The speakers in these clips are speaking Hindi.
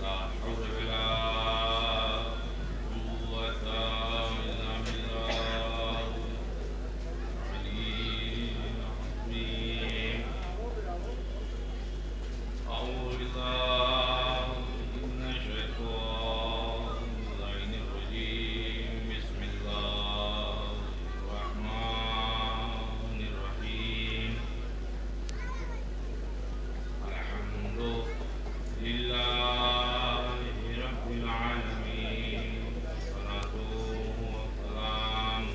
ला हौला वला कुव्वता इल्ला बिल्लाह अलील अज़ीम। अऊज़ु बिल्लाहि मिनश शैतानिर रजीम। बिस्मिल्लाहिर रहमानिर रहीम। अल्हम्दुलिल्लाहि रब्बिल आलमीन। वस्सलातु वस्सलामु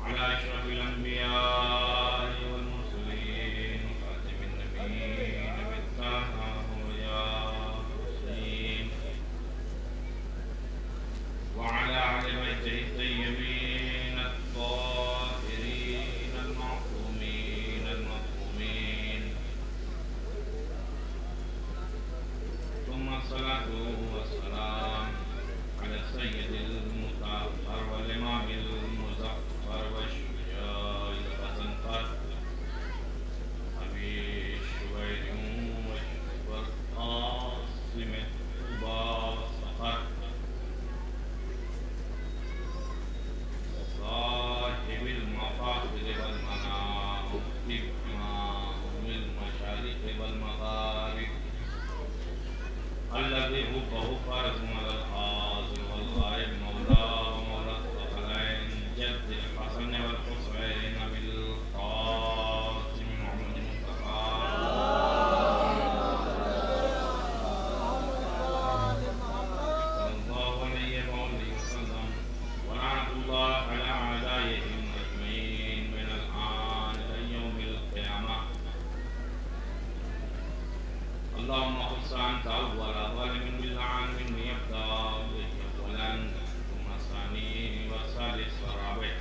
अला अशरफिल अंबिया'i वल मुरसलीन खातिमिन नबिय्यीन बित्ताहा यासीन व अला अहलि बैतिहि तय्यबीन अत्ताहिरीन अल-मअसूमीन अल-मज़लूमीन। सुम्मा अस्सलातु वस्सलाम अला सय्यदिल मुतahhar वल इमामिल मुज़फ़्फ़र वश्शुजाइल ग़ज़नफ़र अबी शुबैर वल क़ासिम तुबा वस्सफ़र साहिबिल मफ़ाख़िर वल मनाक़िब इमामिल मशारिक़ वल मग़ारिब अल्लज़ी हुब्बुहु फ़र्ज़ुन अलल हाज़िर वल ग़ाइब मौला व मौला अल-थक़लैन जद्दिल हसन वल हुसैन बिल क़ासिम मुहम्मद मुस्तफ़ा सल्लल्लाहु अलैहि वसल्लम व लअनतुल्लाहि अला अअदाइहिम अजमईन मिनल आन इला यौमिल क़ियामह। अल्लाहुम्मा खुस्स अन्ता अव्वला ज़ालिमिन बिल आलमीन यब्दा बिहि अव्वलन सुम्मा सानी व सालिस व राबि'।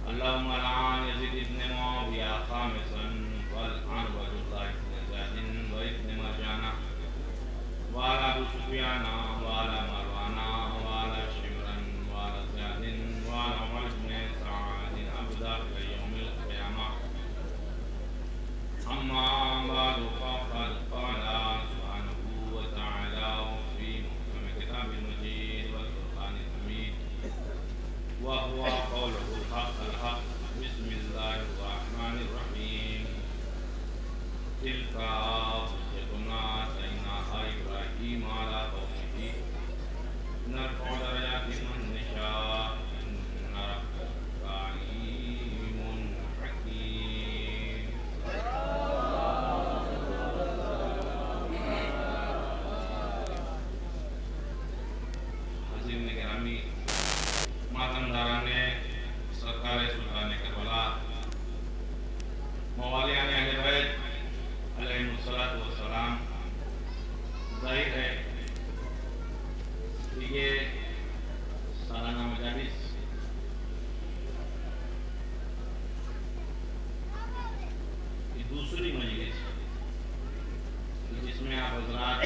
अल्लाहुम्मा लअन यज़ीद इब्न मुआविया ख़ामिसन वल अन उबैदुल्लाह इब्न ज़ियाद व इब्न मरजाना व अला अबू सुफ़यान व अला मरवान व अला शिमरन व अला ज़ियाद व अला उमर इब्न सअद अबदा इला यौमिल क़ियामह। अम्मा बाद फ़क़द क़ाल सुब्हानहु व तआला फ़ी मुहकम किताबिल मजीद वल फ़ुरक़ानिल हमीद व हुवा क़ौलुहुल हक़्क़ुल हक़्क़। बिस्मिल्लाहिर रहमानिर रहीम। तिल्का हुज्जतुना आतैनाहा इब्राहीम अला क़ौमिही नरफ़उ दरजातिन मन नशाअ इन्ना रब्बका अलीमुन हकीम। हाज़िरीन गिरामी, मातमदारान सरकार सुल्तान करबला मवालियान अहले बैत अलैहिमुस्सलातु वस्सलाम, ज़ाहिर है कि ये सालाना मजालिस की दूसरी मजलिस जिसमें आप हज़रात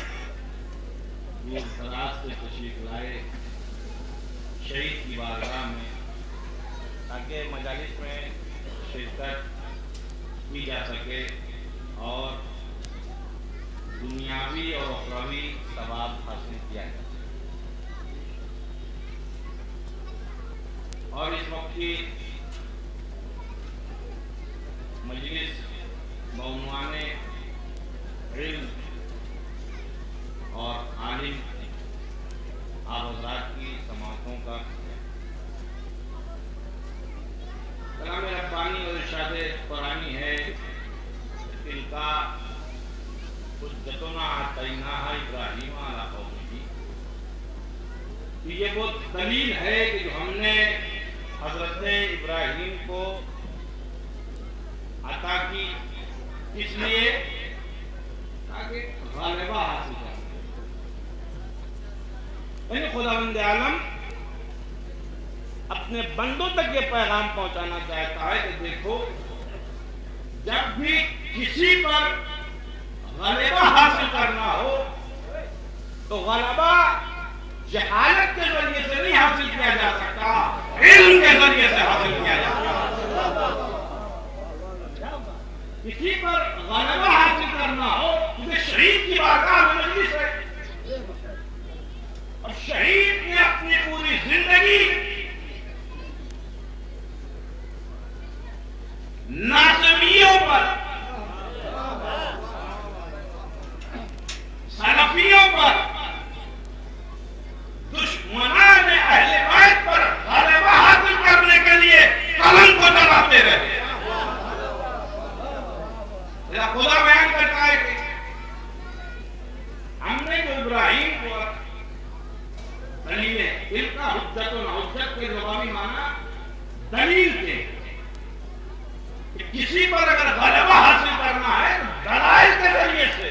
दूर दराज से तशरीफ लाए शहीद की बारगाह में ताकि मजालिस में शिरकत की जा सके और दुनियावी और उखरवी सवाब हासिल किया जा सके। और इस वक्त की मजलिस बउनवाने इल्म और आलिम आप हज़रात की समातों का कलाम रब्बानी और इरशाद कुरानी है। तिल्का हुज्जतुना आतैनाहा इब्राहीम अला क़ौमिही। ये वो दलील है कि जो हमने हज़रत इब्राहीम को अता की, इसलिए ताकि ग़लबा हासिल कर सके। खुदावंद आलम अपने बंदों तक ये पैगाम पहुंचाना चाहता है कि देखो, जब भी किसी पर ग़लबा हासिल करना हो तो ग़लबा जहालत के जरिए से नहीं हासिल किया जा सकता, इल्म के जरिए से हासिल किया जा सकता। किसी पर ग़लबा हासिल करना हो, क्योंकि शरीफ की बारगाह में मजलिस है। और शहीद ने अपनी पूरी जिंदगी नाज़िमियों पर, सलफियों पर, दुश्मनान अहले बैत पर गलबा हासिल करने के लिए कलम को जलाते रहे। खुदा बयान करता है कि हमने जो इब्राहिम को दलील इनका हुज्जत के जवाबी माना दलील के, किसी पर अगर गलबा हासिल करना है तो दलाइल के जरिए से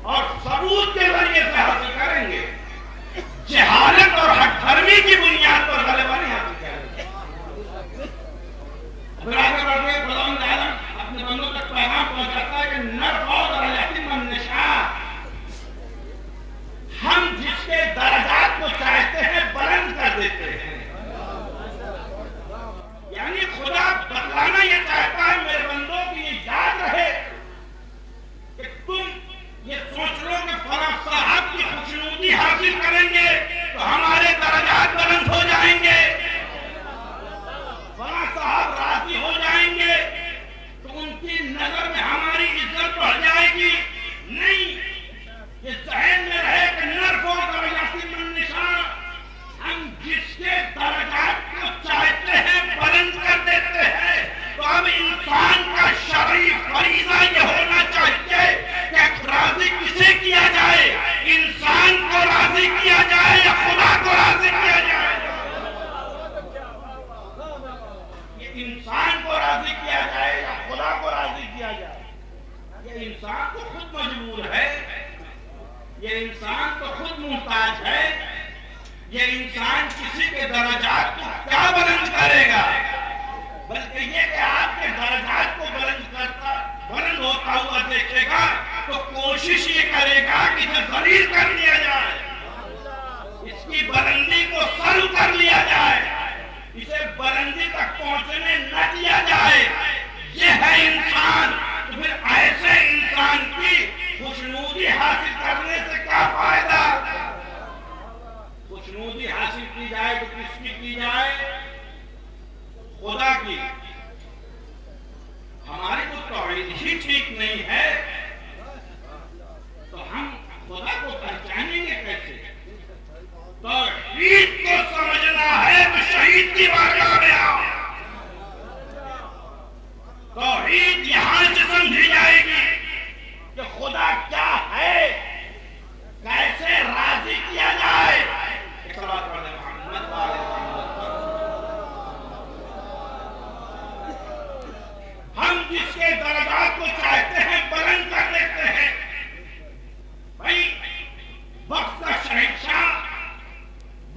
और सबूत के जरिए से हासिल करेंगे। जहालत और हठधर्मी की बुनियाद पर गलबा नहीं हासिल करेंगे। फिर आगे बढ़ते खुदा अपने बंदों तक पैगाम पहुंचाता है कि हम जिसके दर्जात को चाहते हैं बुलंद कर देते हैं। यानी खुदा बतलाना यह चाहता है मेरे बंदों की ये याद रहे कि तुम ये सोच लो कि फला साहब की खुशनुदी हासिल करेंगे तो हमारे दर्जात बुलंद हो जाएंगे, फला साहब राजी हो जाएंगे तो उनकी नजर में हमारी इज्जत बढ़ जाएगी। नहीं, ये जहन में रहे कि नरफो दरजाती मन निशान, हम जिसके दर्जात को चाहते हैं बुलंद कर देते हैं। तो अब इंसान का शरई फरीज़ा ये होना चाहिए कि राजी किसे किया जाए, इंसान को राजी किया जाए या खुदा को राजी किया जाए। ये इंसान को राजी किया जाए या खुदा को राजी किया जाए। ये इंसान तो खुद मजबूर है, ये इंसान तो खुद मुहताज है, ये इंसान किसी के दर्जात को क्या बुलंद करेगा, बल्कि ये कि आपके दर्जात को बुलंद होता हुआ देखेगा तो कोशिश ये करेगा कि इसे जलील कर लिया जाए, इसकी बुलंदी को सर कर लिया जाए, इसे बुलंदी तक पहुंचने न दिया जाए। ये है इंसान। तो फिर ऐसे इंसान की खुशनुदी हासिल करने से क्या फायदा? खुशनुदी हासिल की जाए तो किसकी की जाए? खुदा की। हमारी तो तौहीद ही ठीक नहीं है तो हम खुदा को पहचानेंगे कैसे? तौहीद को समझना है तो शहीद की बारगाह में आओ। तौहीद यहां से समझी जाएगी कि खुदा क्या है, कैसे राजी किया जाए। हम जिसके दर्जात को चाहते हैं बुलंद कर देते हैं। भाई वक्त का शहंशाह,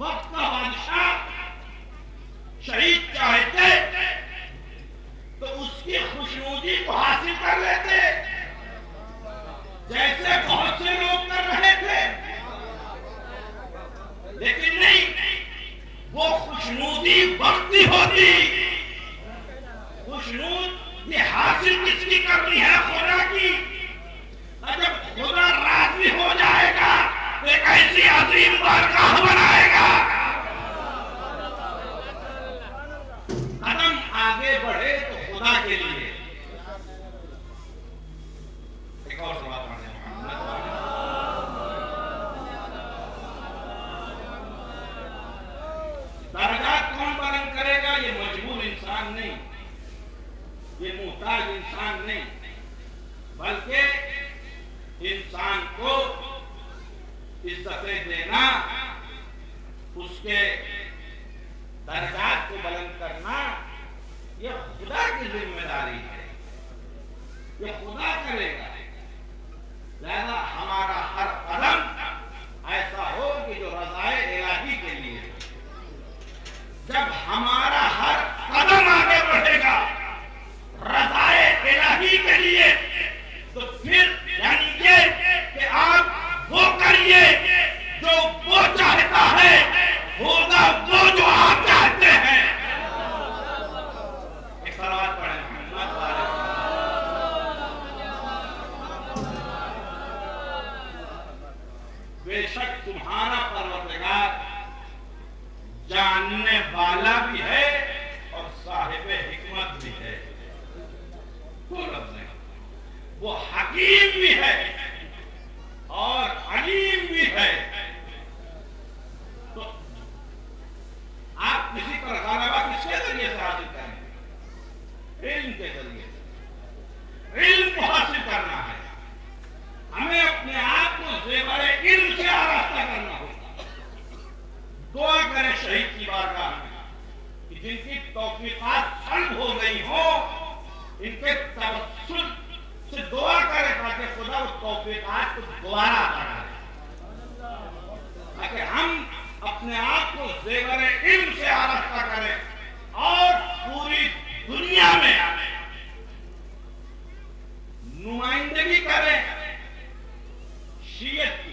वक्त का बादशाह शहीद चाहते तो उसकी खुशनुदी को हासिल कर लेते, जैसे बहुत से लोग कर रहे थे। लेकिन नहीं, वो खुशनुदी वक्ती होती। खुशनुदी हासिल किसकी करनी है? खुदा की। जब खुदा राजी हो जाएगा तो एक ऐसी अजीम बारगाह बनाएगा, कदम आगे बढ़े तो खुदा के लिए। एक और बात दर्जात कौन बुलंद करेगा? ये मजबूर इंसान नहीं, ये मुहताज इंसान नहीं, बल्कि इंसान को इज्जतें देना, उसके दर्जात को बुलंद करना, ये खुदा की जिम्मेदारी है, ये खुदा करेगा। लिहाजा हमारा हर कदम ऐसा हो कि जो रज़ाए इलाही के लिए। जब हमारा हर कदम आगे बढ़ेगा रज़ाए इलाही के लिए तो फिर यानी ये कि आप वो करिए जो बेशक तुम्हारा परवरदिगार जानने वाला भी है और साहिब हिकमत भी है। दो लफ्ज़ हैं, वो हकीम भी है और अलीम भी है। तो आप किसी पर गलबा किसके जरिए से हासिल करेंगे? इल्म के जरिए से। इल्म को हासिल करना है, हमें अपने आप को ज़ेवर इल्म से आरास्ता करना होगा। दुआ करें शहीद की बारगाह में कि जिनकी तौफीकात सल्ब हो गई हो, इनके तवस्सुल से दुआ करें ताकि खुदा उस तौफीकात को दोबारा अता करे, ताकि हम अपने आप को ज़ेवर इल्म से आरास्ता करें और पूरी दुनिया में नुमाइंदगी करें शीयत की।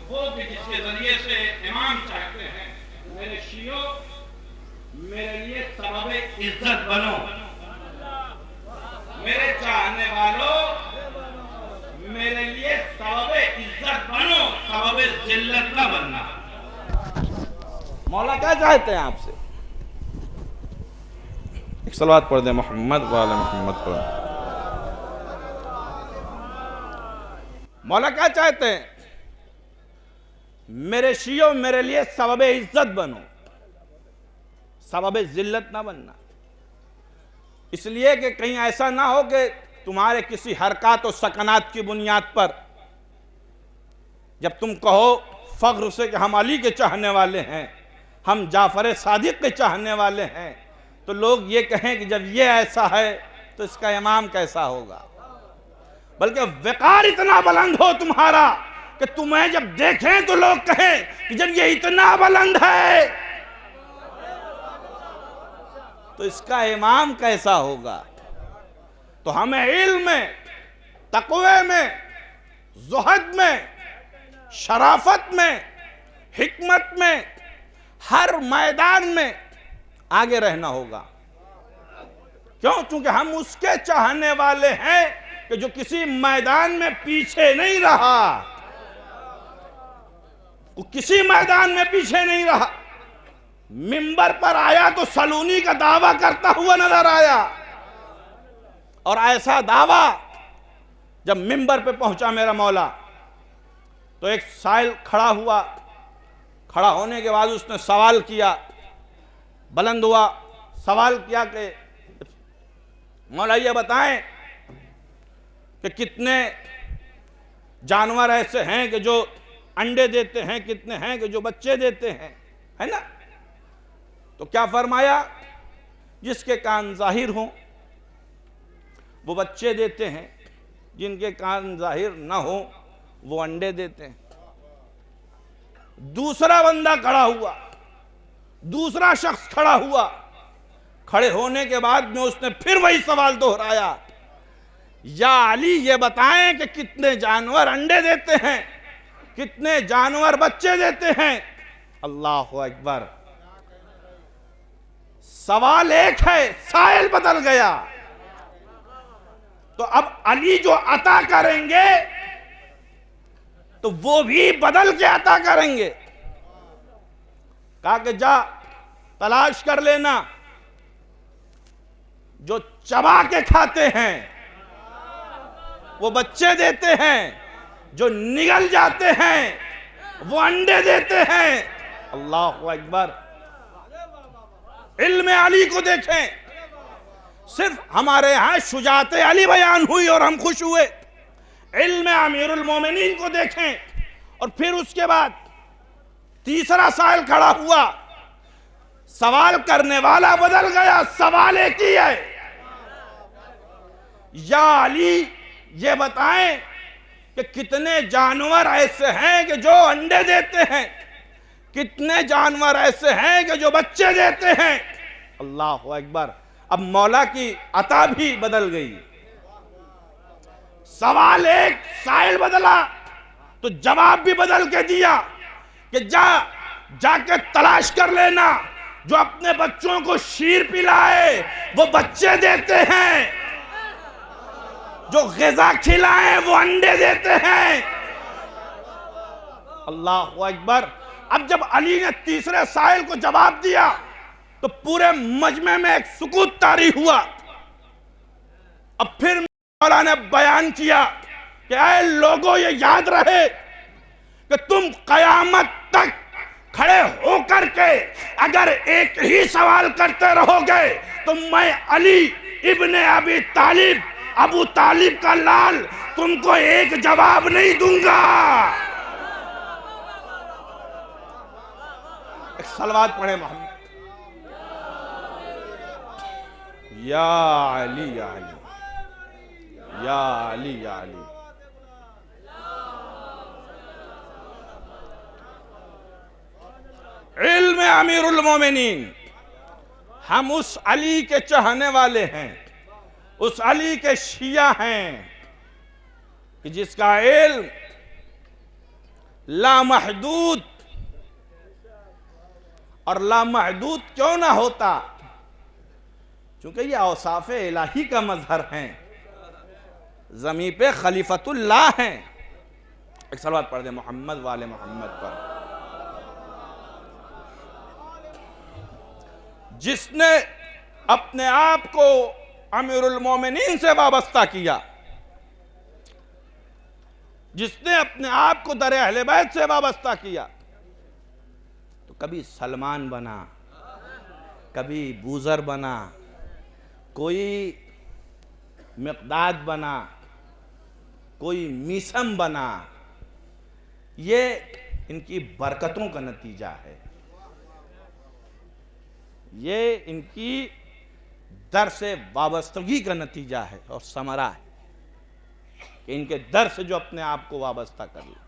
वो भी जिसके जरिए से इमाम चाहते हैं, मेरे शियो मेरे लिए सबब इज्जत बनो, मेरे चाहने वालों मेरे लिए सबब इज्जत बनो, सबब जिल्लत न बनना। मौला क्या चाहते हैं आपसे? एक सलवात पढ़ दे मोहम्मद वाले मोहम्मद पर। मौला क्या चाहते हैं? मेरे शियो मेरे लिए सबब इज्जत बनो, सबब जिल्लत ना बनना। इसलिए कि कहीं ऐसा ना हो कि तुम्हारे किसी हरकत और सकनात की बुनियाद पर जब तुम कहो फख्र से कि हम अली के चाहने वाले हैं, हम जाफर सादिक के चाहने वाले हैं, तो लोग ये कहें कि जब ये ऐसा है तो इसका इमाम कैसा होगा। बल्कि वक़ार इतना बुलंद हो तुम्हारा कि तुम्हें जब देखें तो लोग कहें कि जब ये इतना बुलंद है तो इसका इमाम कैसा होगा। तो हमें इल्म में, तक़वे में, ज़ुहद में, शराफत में, हिकमत में, हर मैदान में आगे रहना होगा। क्यों? क्योंकि हम उसके चाहने वाले हैं कि जो किसी मैदान में पीछे नहीं रहा, वो किसी मैदान में पीछे नहीं रहा। मिंबर पर आया तो सलूनी का दावा करता हुआ नजर आया, और ऐसा दावा जब मिंबर पे पहुंचा मेरा मौला तो एक साइल खड़ा हुआ। खड़ा होने के बाद उसने सवाल किया, बुलंद हुआ, सवाल किया कि मौला ये बताएं कि कितने जानवर ऐसे हैं कि जो अंडे देते हैं, कितने हैं कि जो बच्चे देते हैं, है ना? तो क्या फरमाया? जिसके कान जाहिर हों वो बच्चे देते हैं, जिनके कान जाहिर ना हो वो अंडे देते हैं। दूसरा बंदा खड़ा हुआ, दूसरा शख्स खड़ा हुआ। खड़े होने के बाद में उसने फिर वही सवाल दोहराया, या अली ये बताएं कि कितने जानवर अंडे देते हैं, कितने जानवर बच्चे देते हैं। अल्लाहु अकबर। सवाल एक है, साइल बदल गया। तो अब अली जो अता करेंगे तो वो भी बदल के अता करेंगे। कहा कि जा तलाश कर लेना, जो चबा के खाते हैं वो बच्चे देते हैं, जो निगल जाते हैं वो अंडे देते हैं। अल्लाहु अकबर। इल्म अली को देखें, सिर्फ हमारे यहां शुजाते अली बयान हुई और हम खुश हुए। इल्म अमीरुल मोमिनीन को देखें, और फिर उसके बाद तीसरा साइल खड़ा हुआ। सवाल करने वाला बदल गया, सवाल एक ही है, या अली ये बताएं कि कितने जानवर ऐसे हैं कि जो अंडे देते हैं, कितने जानवर ऐसे हैं कि जो बच्चे देते हैं। अल्लाहु अकबर। अब मौला की अता भी बदल गई। सवाल एक, साइल बदला तो जवाब भी बदल के दिया कि जाके तलाश कर लेना, जो अपने बच्चों को शीर पिलाए वो बच्चे देते हैं, जो ग़िज़ा खिलाए वो अंडे देते हैं। अल्लाहु अकबर। अब जब अली ने तीसरे साइल को जवाब दिया तो पूरे मजमे में एक सुकूत तारी हुआ। अब फिर मौला ने बयान किया कि ऐ लोगों, ये याद रहे कि तुम कयामत तक खड़े होकर के अगर एक ही सवाल करते रहोगे तो मैं अली इब्ने अबू तालिब का लाल तुमको एक जवाब नहीं दूंगा। एक सलवात पढ़े मोहम्मद। या अली या अली या अली या अली। इल्म अमीरुल मोमिनीन, हम उस अली के चाहने वाले हैं, उस अली के शिया हैं कि जिसका इल्म लामहदूद, और लामहदूद क्यों ना होता, क्योंकि ये औसाफ़े इलाही का मजहर हैं, ज़मीन पे खलीफतुल्लाह हैं। एक सलवात पढ़ दे मोहम्मद वाले मोहम्मद पर। जिसने अपने आप को अमीरुल मोमिनीन से वाबस्ता किया, जिसने अपने आप को दर अहले बैत से वाबस्ता किया, तो कभी सलमान बना, कभी बूजर बना, कोई मिक़दाद बना, कोई मीसम बना। ये इनकी बरकतों का नतीजा है, ये इनकी दर से वाबस्तगी का नतीजा है और समरा है कि इनके दर से जो अपने आप को वाबस्ता कर ले।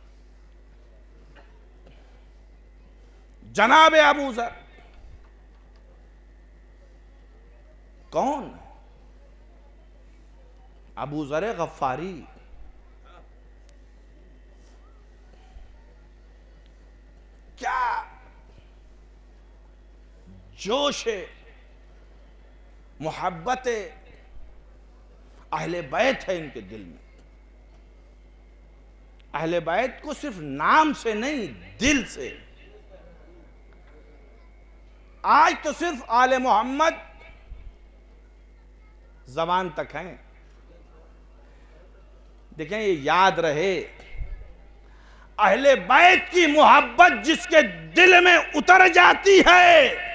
जनाब अबू ज़र कौन? अबू ज़र गफ्फारी। क्या जोश मोहब्बत अहले बैत है इनके दिल में। अहले बैत को सिर्फ नाम से नहीं, दिल से। आज तो सिर्फ आले मोहम्मद जबान तक हैं। देखें, ये याद रहे, अहले बैत की मोहब्बत जिसके दिल में उतर जाती है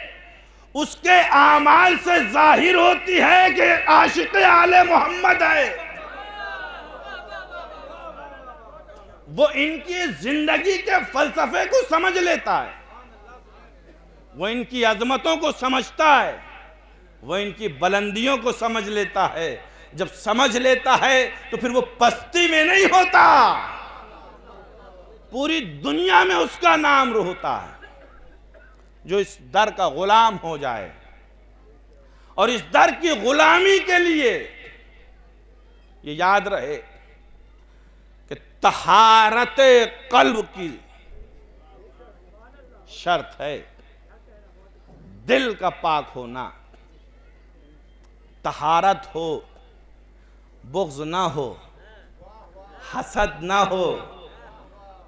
उसके आमाल से जाहिर होती है कि आशिक आले मोहम्मद है। वो इनकी जिंदगी के फलसफे को समझ लेता है, वो इनकी अजमतों को समझता है, वो इनकी बुलंदियों को समझ लेता है। जब समझ लेता है तो फिर वो पस्ती में नहीं होता, पूरी दुनिया में उसका नाम होता है। जो इस दर का गुलाम हो जाए और इस दर की गुलामी के लिए ये याद रहे कि तहारत कल्ब की शर्त है, दिल का पाक होना। तहारत हो, बुग़्ज़ ना हो, हसद ना हो,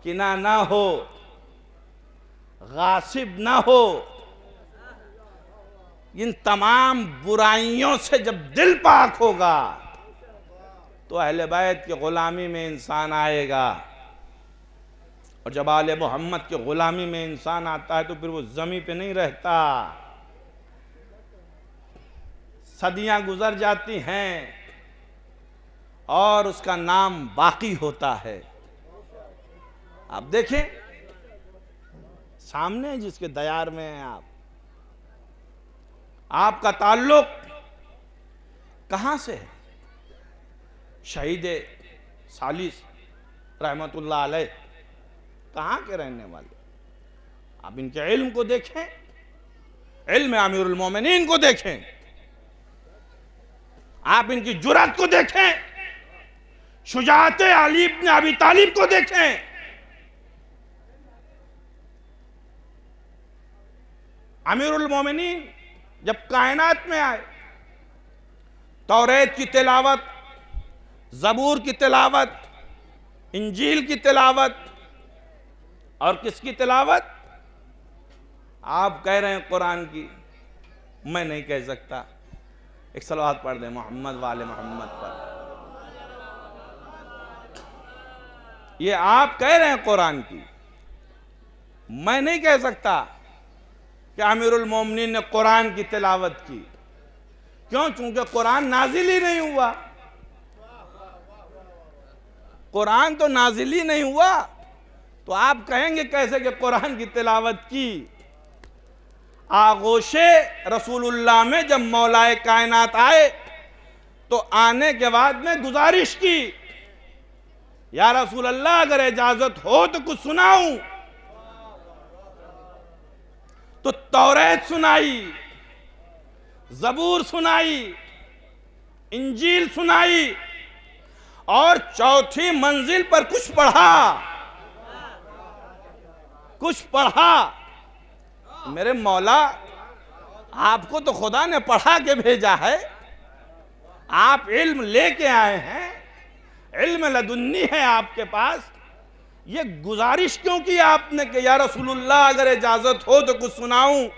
किना ना हो, गासिब ना हो। इन तमाम बुराइयों से जब दिल पाक होगा तो अहले बैत की गुलामी में इंसान आएगा। और जब आले मोहम्मद की गुलामी में इंसान आता है तो फिर वो ज़मीन पे नहीं रहता। सदियां गुजर जाती हैं और उसका नाम बाकी होता है। आप देखें, सामने जिसके दयार में हैं आप, आपका ताल्लुक कहां से है? शहीद सालिस रहमतुल्लाह अलैह कहां के रहने वाले? आप इनके इल्म को देखें, इल्म अमीरुल मोमिनीन को देखें, आप इनकी जुर्रत को देखें, शुजाअत अली इब्न अबी तालिब को देखें। अमीरुल मोमिनीन जब कायनात में आए, तौरेत की तिलावत, ज़बूर की तिलावत, इंजील की तिलावत, और किसकी तिलावत? आप कह रहे हैं कुरान की, मैं नहीं कह सकता। एक सलावत पढ़ दें मोहम्मद वाले मोहम्मद पर। ये आप कह रहे हैं कुरान की, मैं नहीं कह सकता कि अमीरुल मोमिनीन ने कुरान की तिलावत की। क्यों? चूंकि कुरान नाजिल ही नहीं हुआ। कुरान तो नाजिल ही नहीं हुआ, तो आप कहेंगे कैसे कि कुरान की तिलावत की? आगोशे रसूलुल्लाह में जब मौलाए कायनात आए तो आने के बाद में गुजारिश की, या रसूल अल्लाह अगर इजाजत हो तो कुछ सुनाऊं। तो तौरात सुनाई, ज़बूर सुनाई, इंजील सुनाई, और चौथी मंजिल पर कुछ पढ़ा। मेरे मौला, आपको तो खुदा ने पढ़ा के भेजा है, आप इल्म लेके आए हैं, इल्म लदुन्नी है आपके पास। ये गुजारिश क्यों की आपने कि या रसूलुल्लाह अगर इजाजत हो तो कुछ सुनाऊं?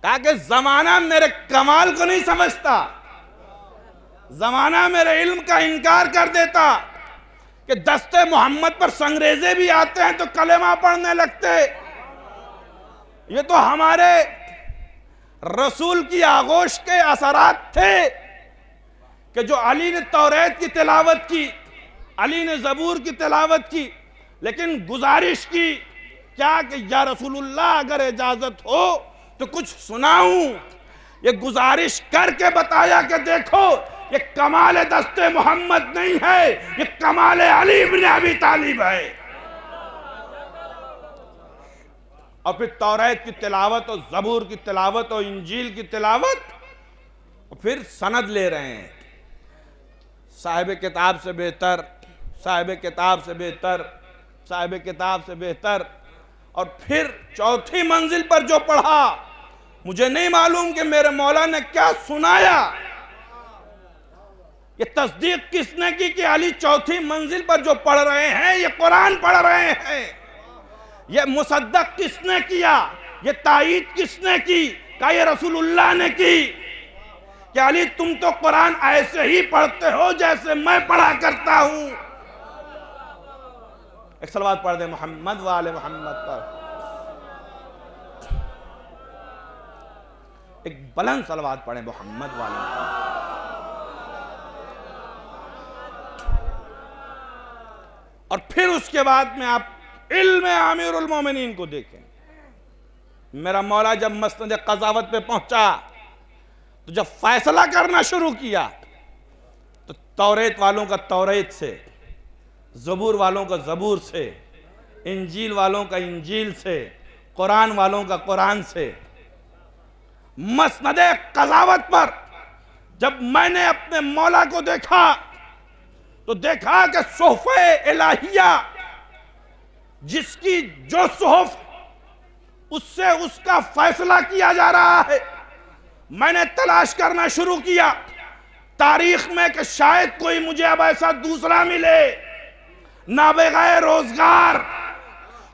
कहा कि जमाना मेरे कमाल को नहीं समझता, जमाना मेरे इल्म का इनकार कर देता कि दस्ते मोहम्मद पर संगरेजे भी आते हैं तो कलेमा पढ़ने लगते। ये तो हमारे रसूल की आगोश के असरात थे कि जो अली ने तौरात की तिलावत की, अली ने ज़बूर की तिलावत की, लेकिन गुजारिश की क्या कि या रसूलुल्लाह अगर इजाजत हो तो कुछ सुनाऊं। ये गुजारिश करके बताया कि देखो, ये कमाल दस्ते मोहम्मद नहीं है, ये कमाल अली इब्न अबी तालिब है। और फिर तौरात की तिलावत और ज़बूर की तिलावत और इंजील की तिलावत, और फिर सनद ले रहे हैं, साहिब किताब से बेहतर, साहिब किताब से बेहतर, साहिब किताब से बेहतर। और फिर चौथी मंजिल पर जो पढ़ा, मुझे नहीं मालूम कि मेरे मौला ने क्या सुनाया। ये तस्दीक किसने की कि अली चौथी मंजिल पर जो पढ़ रहे हैं ये कुरान पढ़ रहे हैं? ये मुसद्दक किसने किया? ये तायीद किसने की? क्या ये रसूलुल्लाह ने की कि अली तुम तो कुरान ऐसे ही पढ़ते हो जैसे मैं पढ़ा करता हूं? एक सलवात पढ़ दे मोहम्मद वाले मोहम्मद पर, एक बुलंद सलवात पढ़े मोहम्मद वाले। और फिर उसके बाद में आप इल्म आमिरुल मोमिनीन को देखें। मेरा मौला जब मसनद क़ज़ावत पे पहुंचा तो जब फैसला करना शुरू किया तो तौरात वालों का तौरात से, ज़बूर वालों का ज़बूर से, इंजील वालों का इंजील से, कुरान वालों का कुरान से। मसनद क़ज़ावत पर जब मैंने अपने मौला को देखा तो देखा कि सोफ़े इलाहिया, जिसकी जो सोहफ उससे उसका फैसला किया जा रहा है, मैंने तलाश करना शुरू किया तारीख में कि शायद कोई मुझे अब ऐसा दूसरा मिले, नाबग़े रोजगार,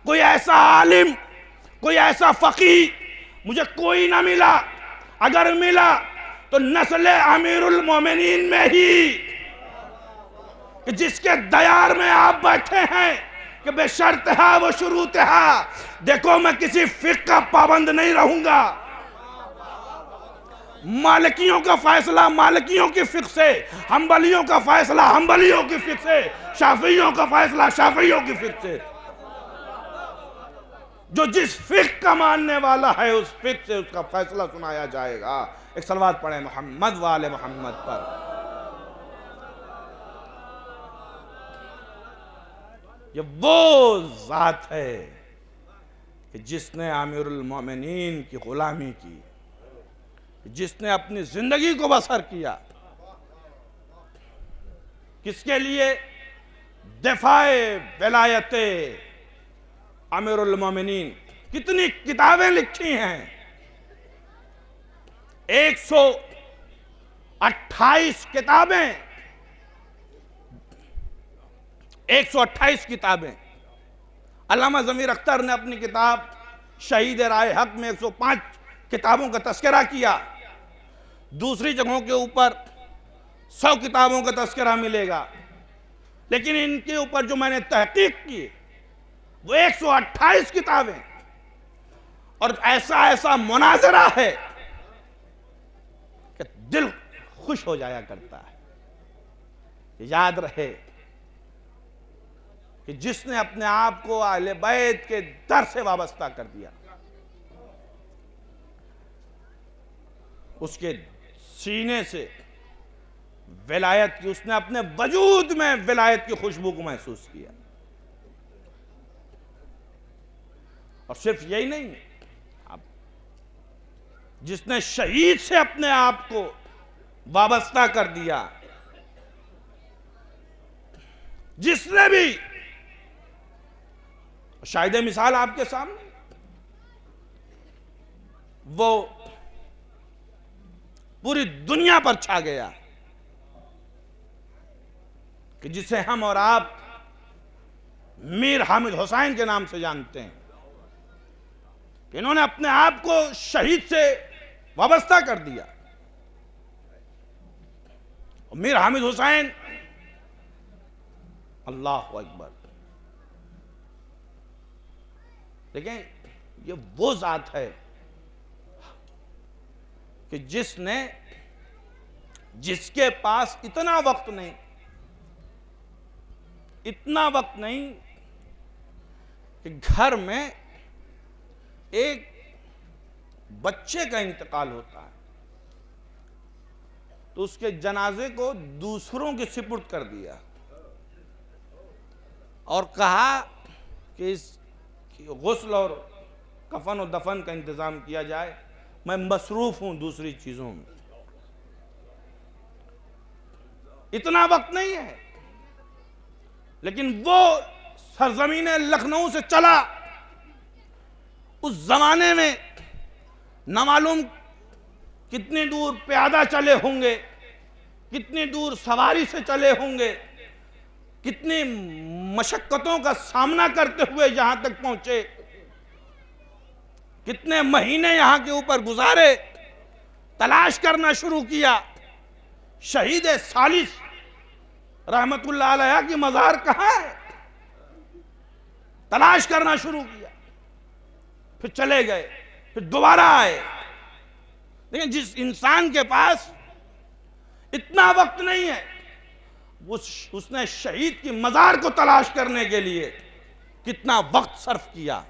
कोई ऐसा आलिम, कोई ऐसा फकीह, मुझे कोई ना मिला। अगर मिला तो नस्ल अमीरुल मोमिनीन में ही, कि जिसके दयार में आप बैठे हैं कि बेशर्त है वो शुरूत है। देखो, मैं किसी फिक़्ह का पाबंद नहीं रहूंगा। मालिकियों का फैसला मालिकियों की फिक़्ह से, हम्बलियों का फैसला हम्बलियों की फिक़्ह से, शाफ़ियों का फैसला शाफ़ियों की फिक़्ह से। जो जिस फिक़्ह का मानने वाला है उस फिक़्ह से उसका फैसला सुनाया जाएगा। एक सलवात पढ़े मोहम्मद वाले मोहम्मद पर। ये वो ज़ात है कि जिसने आमिरुल मोमिनीन की गुलामी की, जिसने अपनी जिंदगी को बसर किया किसके लिए? दफ़ाए विलायते अमीरुल मोमिनीन। कितनी किताबें लिखी हैं? 128 किताबें, 128 किताबें अल्लामा ज़मीर अख्तर ने अपनी किताब शहीद राय हक में 105 किताबों का तस्करा किया। दूसरी जगहों के ऊपर 100 किताबों का तस्करा मिलेगा, लेकिन इनके ऊपर जो मैंने तहकीक की वो 128 किताबें, और ऐसा ऐसा मुनाजरा है कि दिल खुश हो जाया करता है। याद रहे कि जिसने अपने आप को अहले बैत के दर से वाबस्ता कर दिया, उसके सीने से विलायत की, उसने अपने वजूद में विलायत की खुशबू को महसूस किया। और सिर्फ यही नहीं, अब जिसने शहीद से अपने आप को वाबस्ता कर दिया, जिसने भी, शायद मिसाल आपके सामने, वो पूरी दुनिया पर छा गया, कि जिसे हम और आप मीर हामिद हुसैन के नाम से जानते हैं, कि इन्होंने अपने आप को शहीद से वाबस्ता कर दिया। मीर हामिद हुसैन, अल्लाह अकबर, देखें ये वो जात है कि जिसके पास इतना वक्त नहीं कि घर में एक बच्चे का इंतकाल होता है तो उसके जनाजे को दूसरों के सिपुर्द कर दिया और कहा कि गुस्ल और कफन और दफन का इंतजाम किया जाए, मैं मसरूफ हूं दूसरी चीजों में। इतना वक्त नहीं है, लेकिन वो सरजमीन लखनऊ से चला। उस जमाने में न मालूम कितनी दूर प्यादा चले होंगे, कितनी दूर सवारी से चले होंगे, कितनी मशक्कतों का सामना करते हुए यहां तक पहुंचे, कितने महीने यहां के ऊपर गुजारे, तलाश करना शुरू किया शहीद सालिस रहमतुल्लाह अलैह की मज़ार कहां है, तलाश करना शुरू किया, फिर चले गए, फिर दोबारा आए। लेकिन जिस इंसान के पास इतना वक्त नहीं है, उसने शहीद की मज़ार को तलाश करने के लिए कितना वक्त सर्फ किया।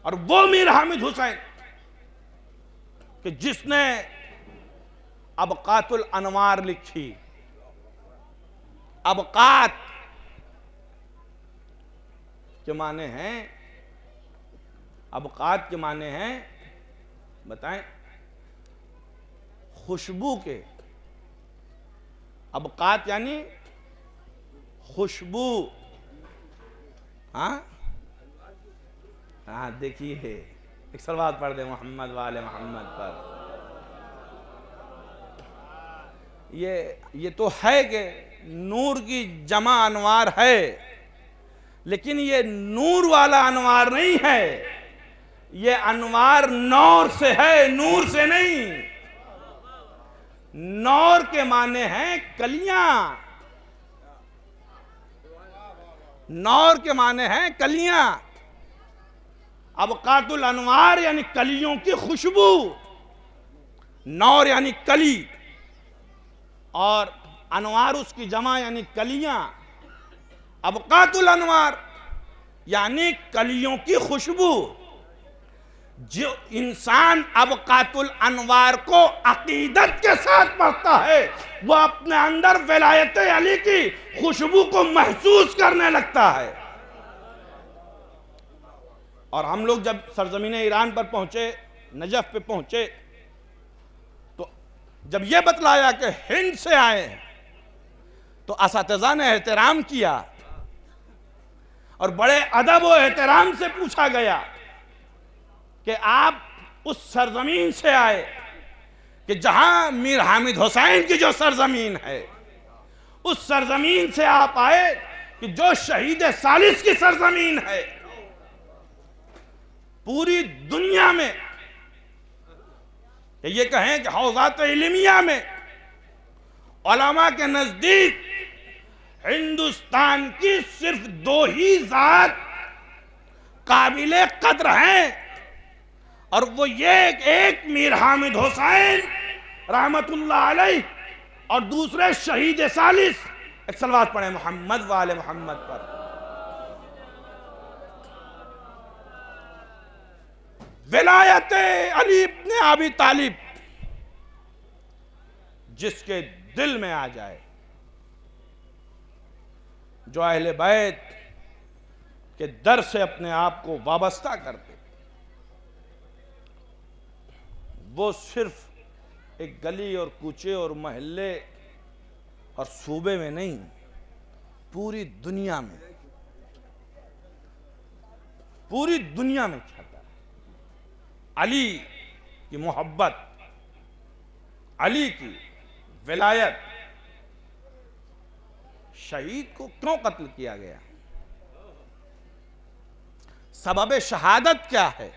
और वो मीर हामिद हुसैन कि जिसने अबकातुल अनवार लिखी। अबकात के माने हैं, अबकात के माने हैं, बताएं, खुशबू के। अबकात यानी खुशबू। हाँ हाँ, देखिए एक सलवात पढ़ दे मोहम्मद वाले मोहम्मद पर। ये तो है कि नूर की जमा अनवार है, लेकिन ये नूर वाला अनवार नहीं है, ये अनवार नौर से है, नूर से नहीं। नौर के माने हैं कलियां, नौर के माने हैं कलियां। अबकातुल अनवार यानी कलियों की खुशबू, नौर यानी कली, और अनवार उसकी जमा यानी कलियां। अबकातुल अनवार यानी कलियों की खुशबू। जो इंसान अबकातुल अनवार को अकीदत के साथ पढ़ता है, वह अपने अंदर विलायत अली की खुशबू को महसूस करने लगता है। और हम लोग जब सरजमीन ईरान पर पहुंचे, नजफ पे पहुंचे, तो जब यह बतलाया कि हिंद से आए हैं, तो असातिज़ा ने एहतराम किया और बड़े अदब और एहतराम से पूछा गया कि आप उस सरजमीन से आए कि जहां मीर हामिद हुसैन की जो सरजमीन है, उस सरजमीन से आप आए कि जो शहीद सालिस की सरजमीन है, पूरी दुनिया में ये कहें कि हौज़ात इल्मिया में उलमा के नजदीक हिंदुस्तान की सिर्फ 2 ही जात काबिले कद्र हैं, और वो ये एक मीर हामिद हुसैन रहमतुल्लाह अलैह और दूसरे शहीद सालिस। एक सलवात पढ़े मोहम्मद वाले मोहम्मद पर। विलायत अली इब्न अबी तालिब जिसके दिल में आ जाए, जो अहले बैत के दर से अपने आप को वाबस्ता करते, वो सिर्फ एक गली और कूचे और मोहल्ले और सूबे में नहीं, पूरी दुनिया में छाता है। अली की मोहब्बत, अली की विलायत। शहीद को क्यों कत्ल किया गया? सबब शहादत क्या है?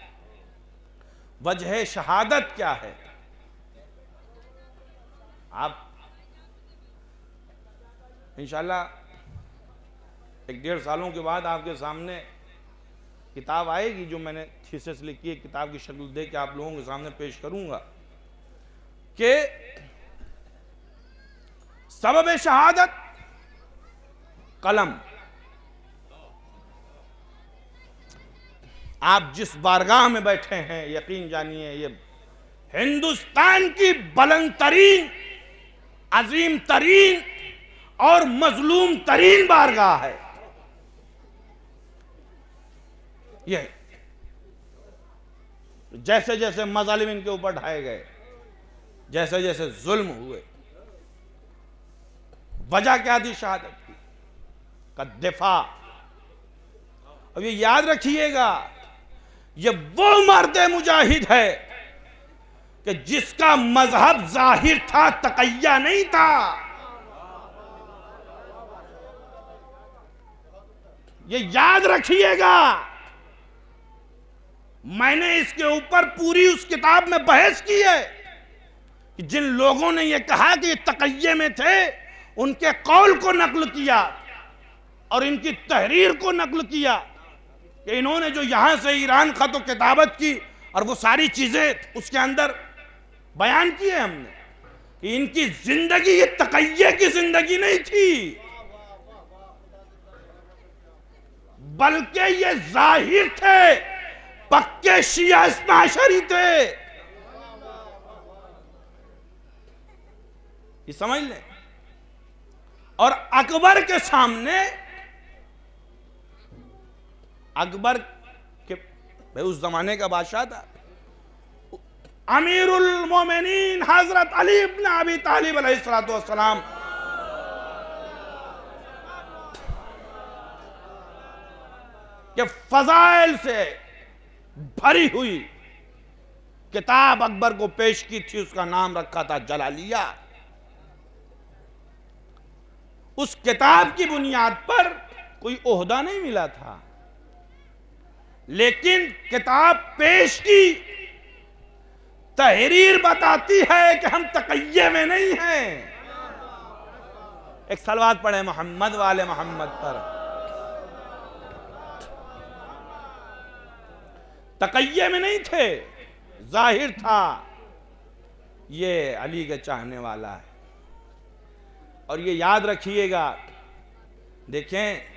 वजह शहादत क्या है? आप इंशाल्लाह 1-1.5 सालों के बाद आपके सामने किताब आएगी, जो मैंने थीसिस लिखी है, किताब की शक्ल दे के आप लोगों के सामने पेश करूंगा कि सबब शहादत कलम। आप जिस बारगाह में बैठे हैं, यकीन जानिए ये हिंदुस्तान की बुलंद तरीन, अजीम तरीन और मजलूम तरीन बारगाह है। ये जैसे जैसे मजालिम इनके ऊपर ढाए गए, जैसे जैसे जुल्म हुए, वजह क्या थी शहादत की? का दिफा। अब ये याद रखिएगा, ये वो मर्द मुजाहिद है कि जिसका मजहब जाहिर था, तकय्या नहीं था। ये याद रखिएगा। मैंने इसके ऊपर पूरी उस किताब में बहस की है कि जिन लोगों ने ये कहा कि ये तकय्ये में थे, उनके कौल को नकल किया और इनकी तहरीर को नकल किया कि इन्होंने जो यहां से ईरान खत किताबत की और वो सारी चीजें उसके अंदर बयान की है हमने, कि इनकी जिंदगी ये तकय्ये की जिंदगी नहीं थी, बल्कि ये जाहिर थे, पक्के शिया इस्नाशरी थे। ये समझ लें। और अकबर के सामने, अकबर के भाई उस जमाने का बादशाह था, अमीरुल मोमिनीन हजरत अली इब्न अबी तालिब अलैहिस्सलातु वस्सलाम के फजाइल से भरी हुई किताब अकबर को पेश की थी। उसका नाम रखा था जलालिया। उस किताब की बुनियाद पर कोई ओहदा नहीं मिला था, लेकिन किताब पेश की, तहरीर बताती है कि हम तकय्ये में नहीं हैं। एक सलवात पढ़े मोहम्मद वाले मोहम्मद पर। तकय्ये में नहीं थे, जाहिर था ये अली के चाहने वाला है। और ये याद रखिएगा, देखें,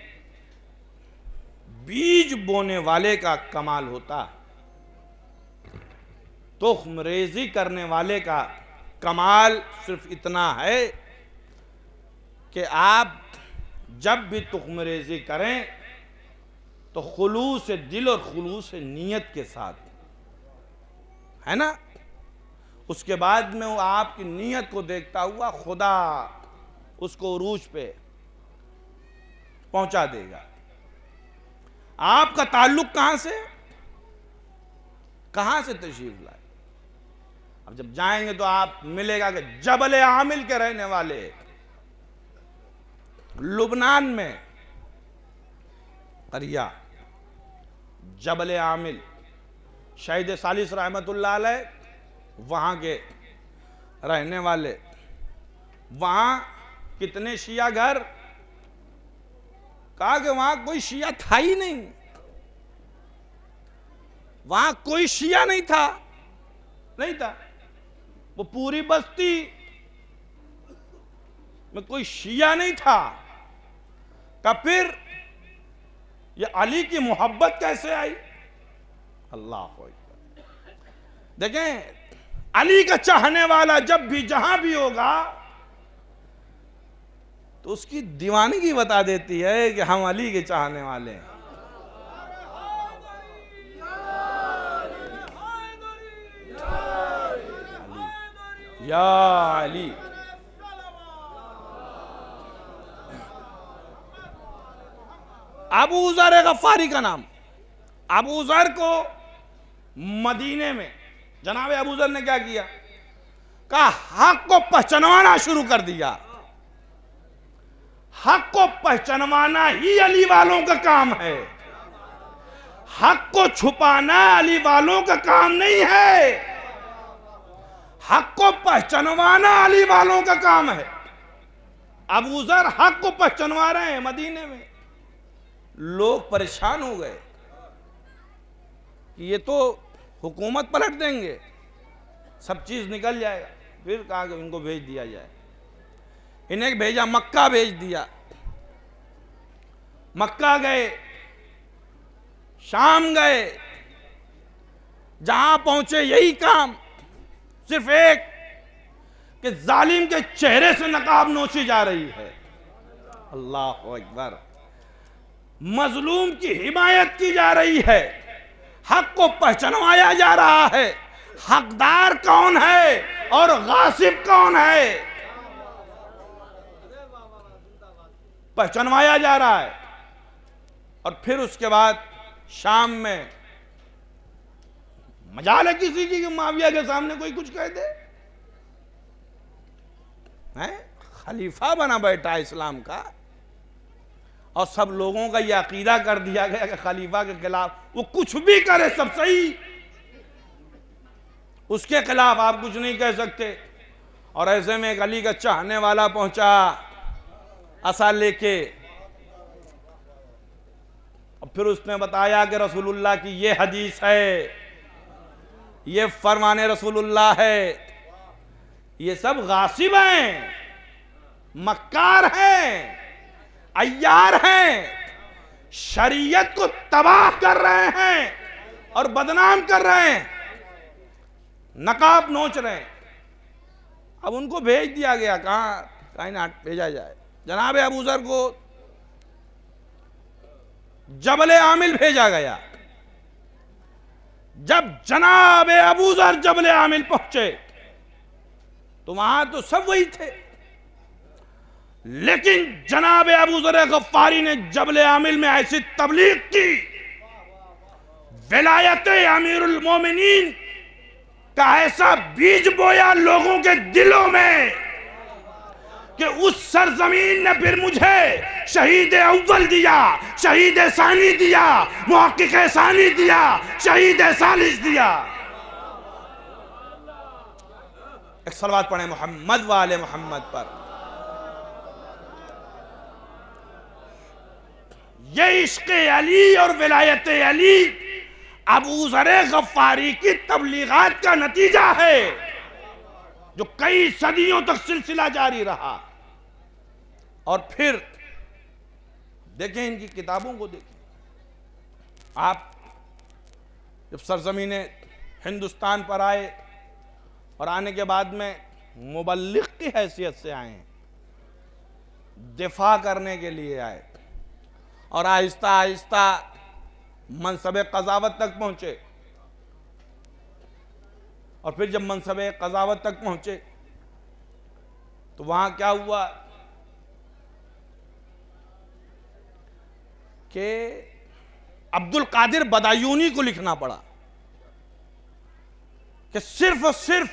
बीज बोने वाले का कमाल होता, तुख्म रेजी करने वाले का कमाल सिर्फ इतना है कि आप जब भी तुख्म रेजी करें तो खुलूस दिल और खुलूस नीयत के साथ, है ना। उसके बाद में वो आपकी नीयत को देखता हुआ खुदा उसको उरूज पे पहुंचा देगा। आपका ताल्लुक कहां से तशरीफ लाए? अब जब जाएंगे तो आप मिलेगा कि जबल आमिल के रहने वाले, लुबनान में करिया जबल आमिल, शहीद सालिस रहमतुल्लाह अलैह वहाँ के रहने वाले। वहाँ कितने शिया घर, कहा कि वहाँ कोई शिया था ही नहीं, वहाँ कोई शिया नहीं था, नहीं था। वो पूरी बस्ती में कोई शिया नहीं था। का फिर ये अली की मोहब्बत कैसे आई? अल्लाह अकबर। देखें, अली का चाहने वाला जब भी जहां भी होगा तो उसकी दीवानगी बता देती है कि हम अली के चाहने वाले हैं। या अली। अबू ज़र गफ़ारी का नाम, अबू ज़र को मदीने में जनाब अबू ज़र ने क्या किया? कहा हक को पहचानवाना शुरू कर दिया। हक को पहचानवाना ही अली वालों का काम है, हक को छुपाना अली वालों का काम नहीं है। हक को पहचानवाना अली वालों का काम है। अबू ज़र हक को पहचानवा रहे हैं मदीने में। लोग परेशान हो गए कि ये तो हुकूमत पलट देंगे, सब चीज निकल जाएगा। फिर कहा कि इनको भेज दिया जाए। इन्हें भेजा, मक्का भेज दिया। मक्का गए, शाम गए, जहां पहुंचे यही काम, सिर्फ एक कि जालिम के चेहरे से नकाब नोची जा रही है। अल्लाह अकबर। मजलूम की हिमायत की जा रही है, हक को पहचानवाया जा रहा है। हकदार कौन है और गासिब कौन है, पहचानवाया जा रहा है। और फिर उसके बाद शाम में मजाल है किसी की कि माविया के सामने कोई कुछ कह दे? है खलीफा बना बैठा इस्लाम का, और सब लोगों का यह अकीदा कर दिया गया कि खलीफा के खिलाफ वो कुछ भी करे सब सही, उसके खिलाफ आप कुछ नहीं कह सकते। और ऐसे में एक अली का चाहने वाला पहुंचा असा लेके, और फिर उसने बताया कि रसूलुल्लाह की ये हदीस है, ये फरमाने रसूलुल्लाह है, ये सब गासिब हैं, मक्कार हैं, अय्यार हैं, शरीयत को तबाह कर रहे हैं और बदनाम कर रहे हैं, नकाब नोच रहे हैं। अब उनको भेज दिया गया। कहां कायनात भेजा जाए? जनाब अबू ज़र को जबल आमिल भेजा गया। जब जनाब अबू ज़र जबल आमिल पहुंचे तो वहां तो सब वही थे, लेकिन जनाब अबू ज़र गफ़ारी ने जबल आमिल में ऐसी तबलीग की, विलायत अमीरुल मोमिनीन का ऐसा बीज बोया लोगों के दिलों में कि उस सरजमीन ने फिर मुझे शहीद अव्वल दिया, शहीद सानी दिया, मुहक्किक सानी दिया, शहीद सालिस दिया। एक सलवात पढ़े मोहम्मद वाले मोहम्मद पर। ये इश्क़ अली और विलायत अली अबू ज़र गफ़ारी की तबलीगात का नतीजा है, जो कई सदियों तक सिलसिला जारी रहा। और फिर देखें इनकी किताबों को, देखें आप। जब सरजमीने हिंदुस्तान पर आए और आने के बाद में मुबल्लिग की हैसियत से आए, दिफा करने के लिए आए, और आहिस्ता आहिस्ता मनसबे क़ज़ावत तक पहुंचे। और फिर जब मनसबे क़ज़ावत तक पहुंचे तो वहां क्या हुआ कि अब्दुल कादिर बदायूनी को लिखना पड़ा कि सिर्फ और सिर्फ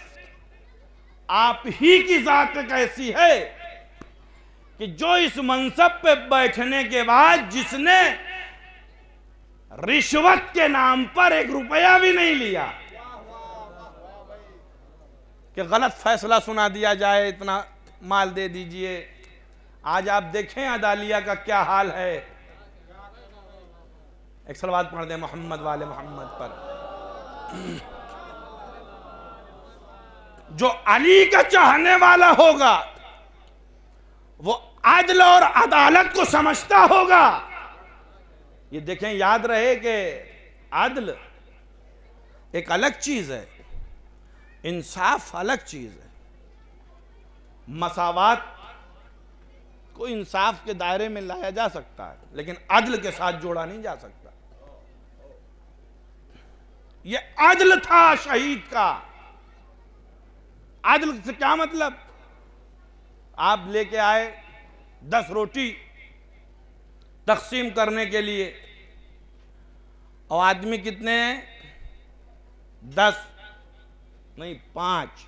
आप ही की ज़ात कैसी है कि जो इस मनसब पे बैठने के बाद जिसने रिश्वत के नाम पर 1 रुपया भी नहीं लिया कि गलत फैसला सुना दिया जाए, इतना माल दे दीजिए। आज आप देखें अदालिया का क्या हाल है। एक सलवात पढ़ दें मोहम्मद वाले मोहम्मद पर। जो अली का चाहने वाला होगा वो आदल और अदालत को समझता होगा। ये देखें, याद रहे कि आदल एक अलग चीज है, इंसाफ अलग चीज है। मसावात को इंसाफ के दायरे में लाया जा सकता है, लेकिन अदल के साथ जोड़ा नहीं जा सकता। ये अदल था शहीद का। अदल से क्या मतलब? आप लेके आए 10 रोटी तकसीम करने के लिए, और आदमी कितने हैं? 10 नहीं 5,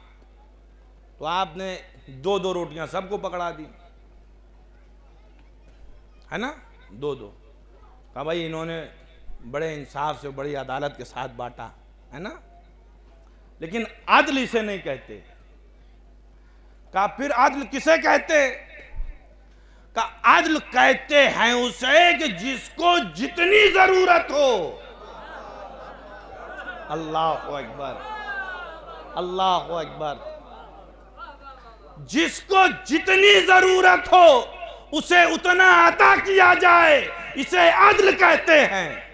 तो आपने 2-2 रोटियां सबको पकड़ा दी, है ना? 2-2 कहा भाई इन्होंने बड़े इंसाफ से बड़ी अदालत के साथ बांटा, है ना? लेकिन आदल इसे नहीं कहते। कहा फिर आदल किसे कहते? कहा आदल कहते हैं उसे कि जिसको जितनी जरूरत हो। अल्लाहु अकबर, अल्लाहु अकबर। जिसको जितनी जरूरत हो उसे उतना अता किया जाए, इसे अदल कहते हैं।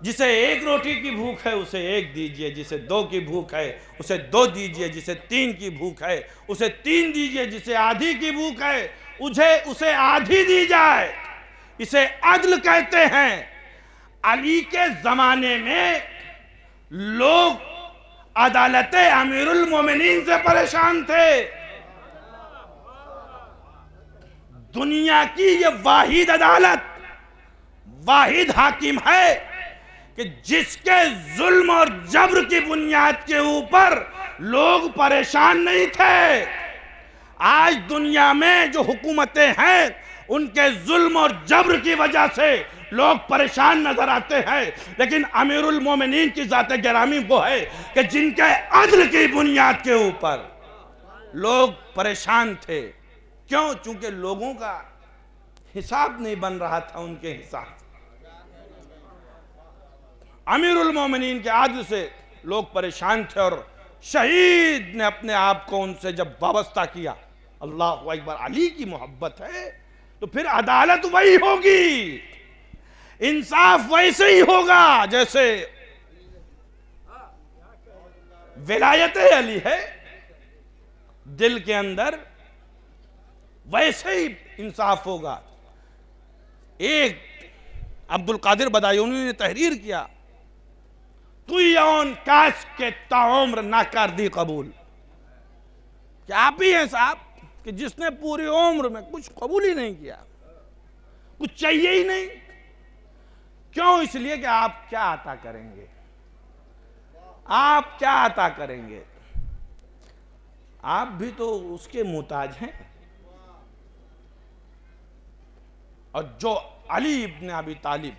जिसे 1 रोटी की भूख है उसे 1 दीजिए, जिसे 2 की भूख है उसे 2 दीजिए, जिसे 3 की भूख है उसे 3 दीजिए, जिसे आधी की भूख है उसे आधी दी जाए। इसे अदल कहते हैं। अली के जमाने में लोग अदालत अमीरुल मोमिनीन से परेशान थे। दुनिया की ये वाहिद अदालत, वाहिद हाकिम है कि जिसके जुल्म और जबर की बुनियाद के ऊपर लोग परेशान नहीं थे। आज दुनिया में जो हुकूमतें हैं उनके जुल्म और जबर की वजह से लोग परेशान नजर आते हैं, लेकिन अमीरुल मोमिनीन की जात गिरामी वो है कि जिनके अदल की बुनियाद के ऊपर लोग परेशान थे। क्यों? चूंकि लोगों का हिसाब नहीं बन रहा था उनके हिसाब। अमीरुल मोमिनीन के आदल से लोग परेशान थे और शहीद ने अपने आप को उनसे जब वाबस्ता किया। अल्लाह अकबर। अली की मोहब्बत है तो फिर अदालत वही होगी, इंसाफ वैसे ही होगा जैसे विलायत अली है दिल के अंदर, वैसे ही इंसाफ होगा। एक अब्दुल कादिर बदायूनी ने तहरीर किया, तू यौन काश के ताउम्र ना कर दी कबूल। क्या आप ही हैं साहब कि जिसने पूरी उम्र में कुछ कबूल ही नहीं किया, कुछ चाहिए ही नहीं। क्यों? इसलिए कि आप क्या अता करेंगे, आप क्या अता करेंगे? आप भी तो उसके मुताज हैं। और जो अली इब्न अबी तालिब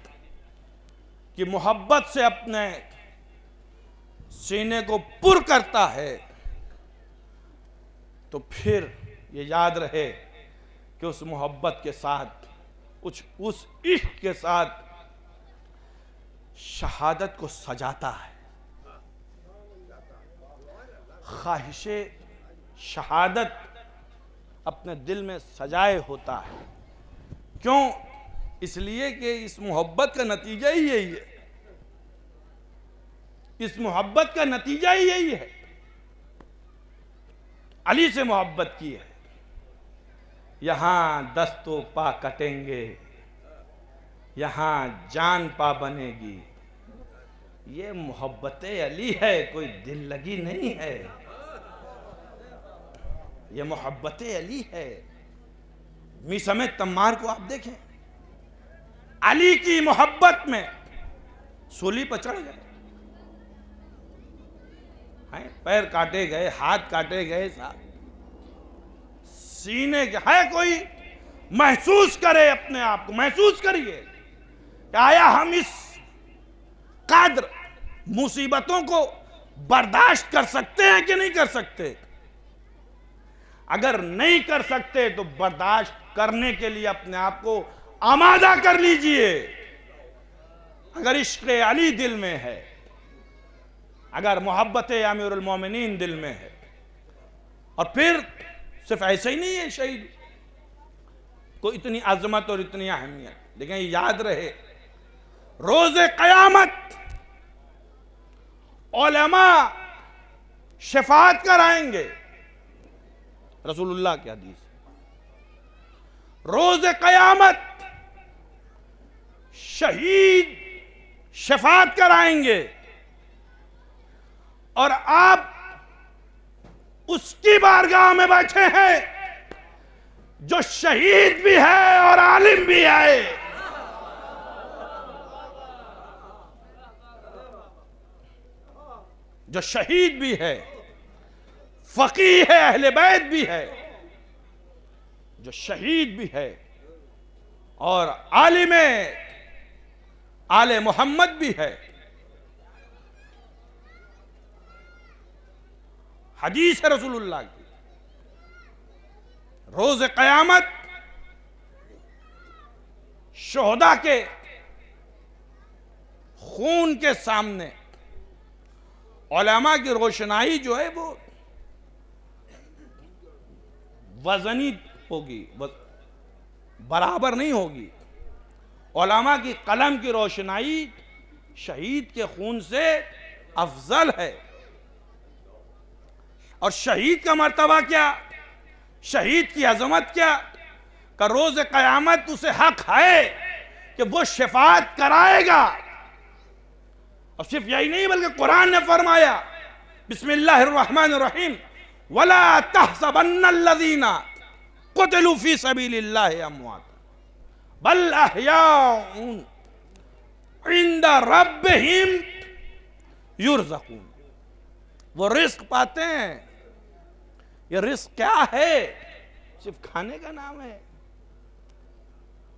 की मोहब्बत से अपने सीने को पुर करता है, तो फिर ये याद रहे कि उस मोहब्बत के साथ, उस इश्क के साथ शहादत को सजाता है। ख्वाहिशे शहादत अपने दिल में सजाए होता है। क्यों? इसलिए कि इस मोहब्बत का नतीजा ही यही है, इस मोहब्बत का नतीजा ही यही है। अली से मोहब्बत की है। यहां दस्तों पा कटेंगे, यहां जान पा बनेगी। ये मोहब्बत अली है, कोई दिल लगी नहीं है। ये मोहब्बत अली है। मीसम तम्मार को आप देखें, अली की मोहब्बत में सूली पर चढ़ गए, पैर काटे गए, हाथ काटे गए, साहब सीने के है। कोई महसूस करे, अपने आप को महसूस करिए कि आया हम इस कादर मुसीबतों को बर्दाश्त कर सकते हैं कि नहीं कर सकते। अगर नहीं कर सकते तो बर्दाश्त करने के लिए अपने आप को आमादा कर लीजिए। अगर इश्क़ अली दिल में है, अगर मोहब्बत अमीरुल मोमिनीन दिल में है, और फिर सिर्फ ऐसे ही नहीं है शहीद को इतनी अजमत और इतनी अहमियत, लेकिन याद रहे रोज़े क़यामत उलमा शफाअत कराएंगे। रसूलुल्लाह की हदीस, रोज़े क़यामत शहीद शफाअत कराएंगे और आप उसकी बारगाह में बैठे हैं जो शहीद भी है और आलिम भी है। जो शहीद भी है, फकीह है, अहले बैत भी है, जो शहीद भी है और आलिम आले मोहम्मद भी है। हदीस है रसूलुल्लाह की, रोज़े क़यामत शोहदा के खून के सामने उलमा की रोशनाई जो है वो वजनी होगी, बराबर नहीं होगी। उलमा की कलम की रोशनाई शहीद के खून से अफजल है। और शहीद का मर्तबा क्या, शहीद की अजमत क्या, का रोज़ क़यामत उसे हक है कि वो शफाअत कराएगा। और सिर्फ यही नहीं बल्कि कुरान ने फरमाया बिस्मिल्लाहिर्रहमानिर्रहीम वला तहसबन्नल्लज़ीना क़ुतिलू फ़ी सबीलिल्लाहि अमवात बल अहयाउन इंदा रब्बिहिम युरज़क़ून। वो रिस्क पाते हैं। ये रिस्क क्या है? सिर्फ खाने का नाम है।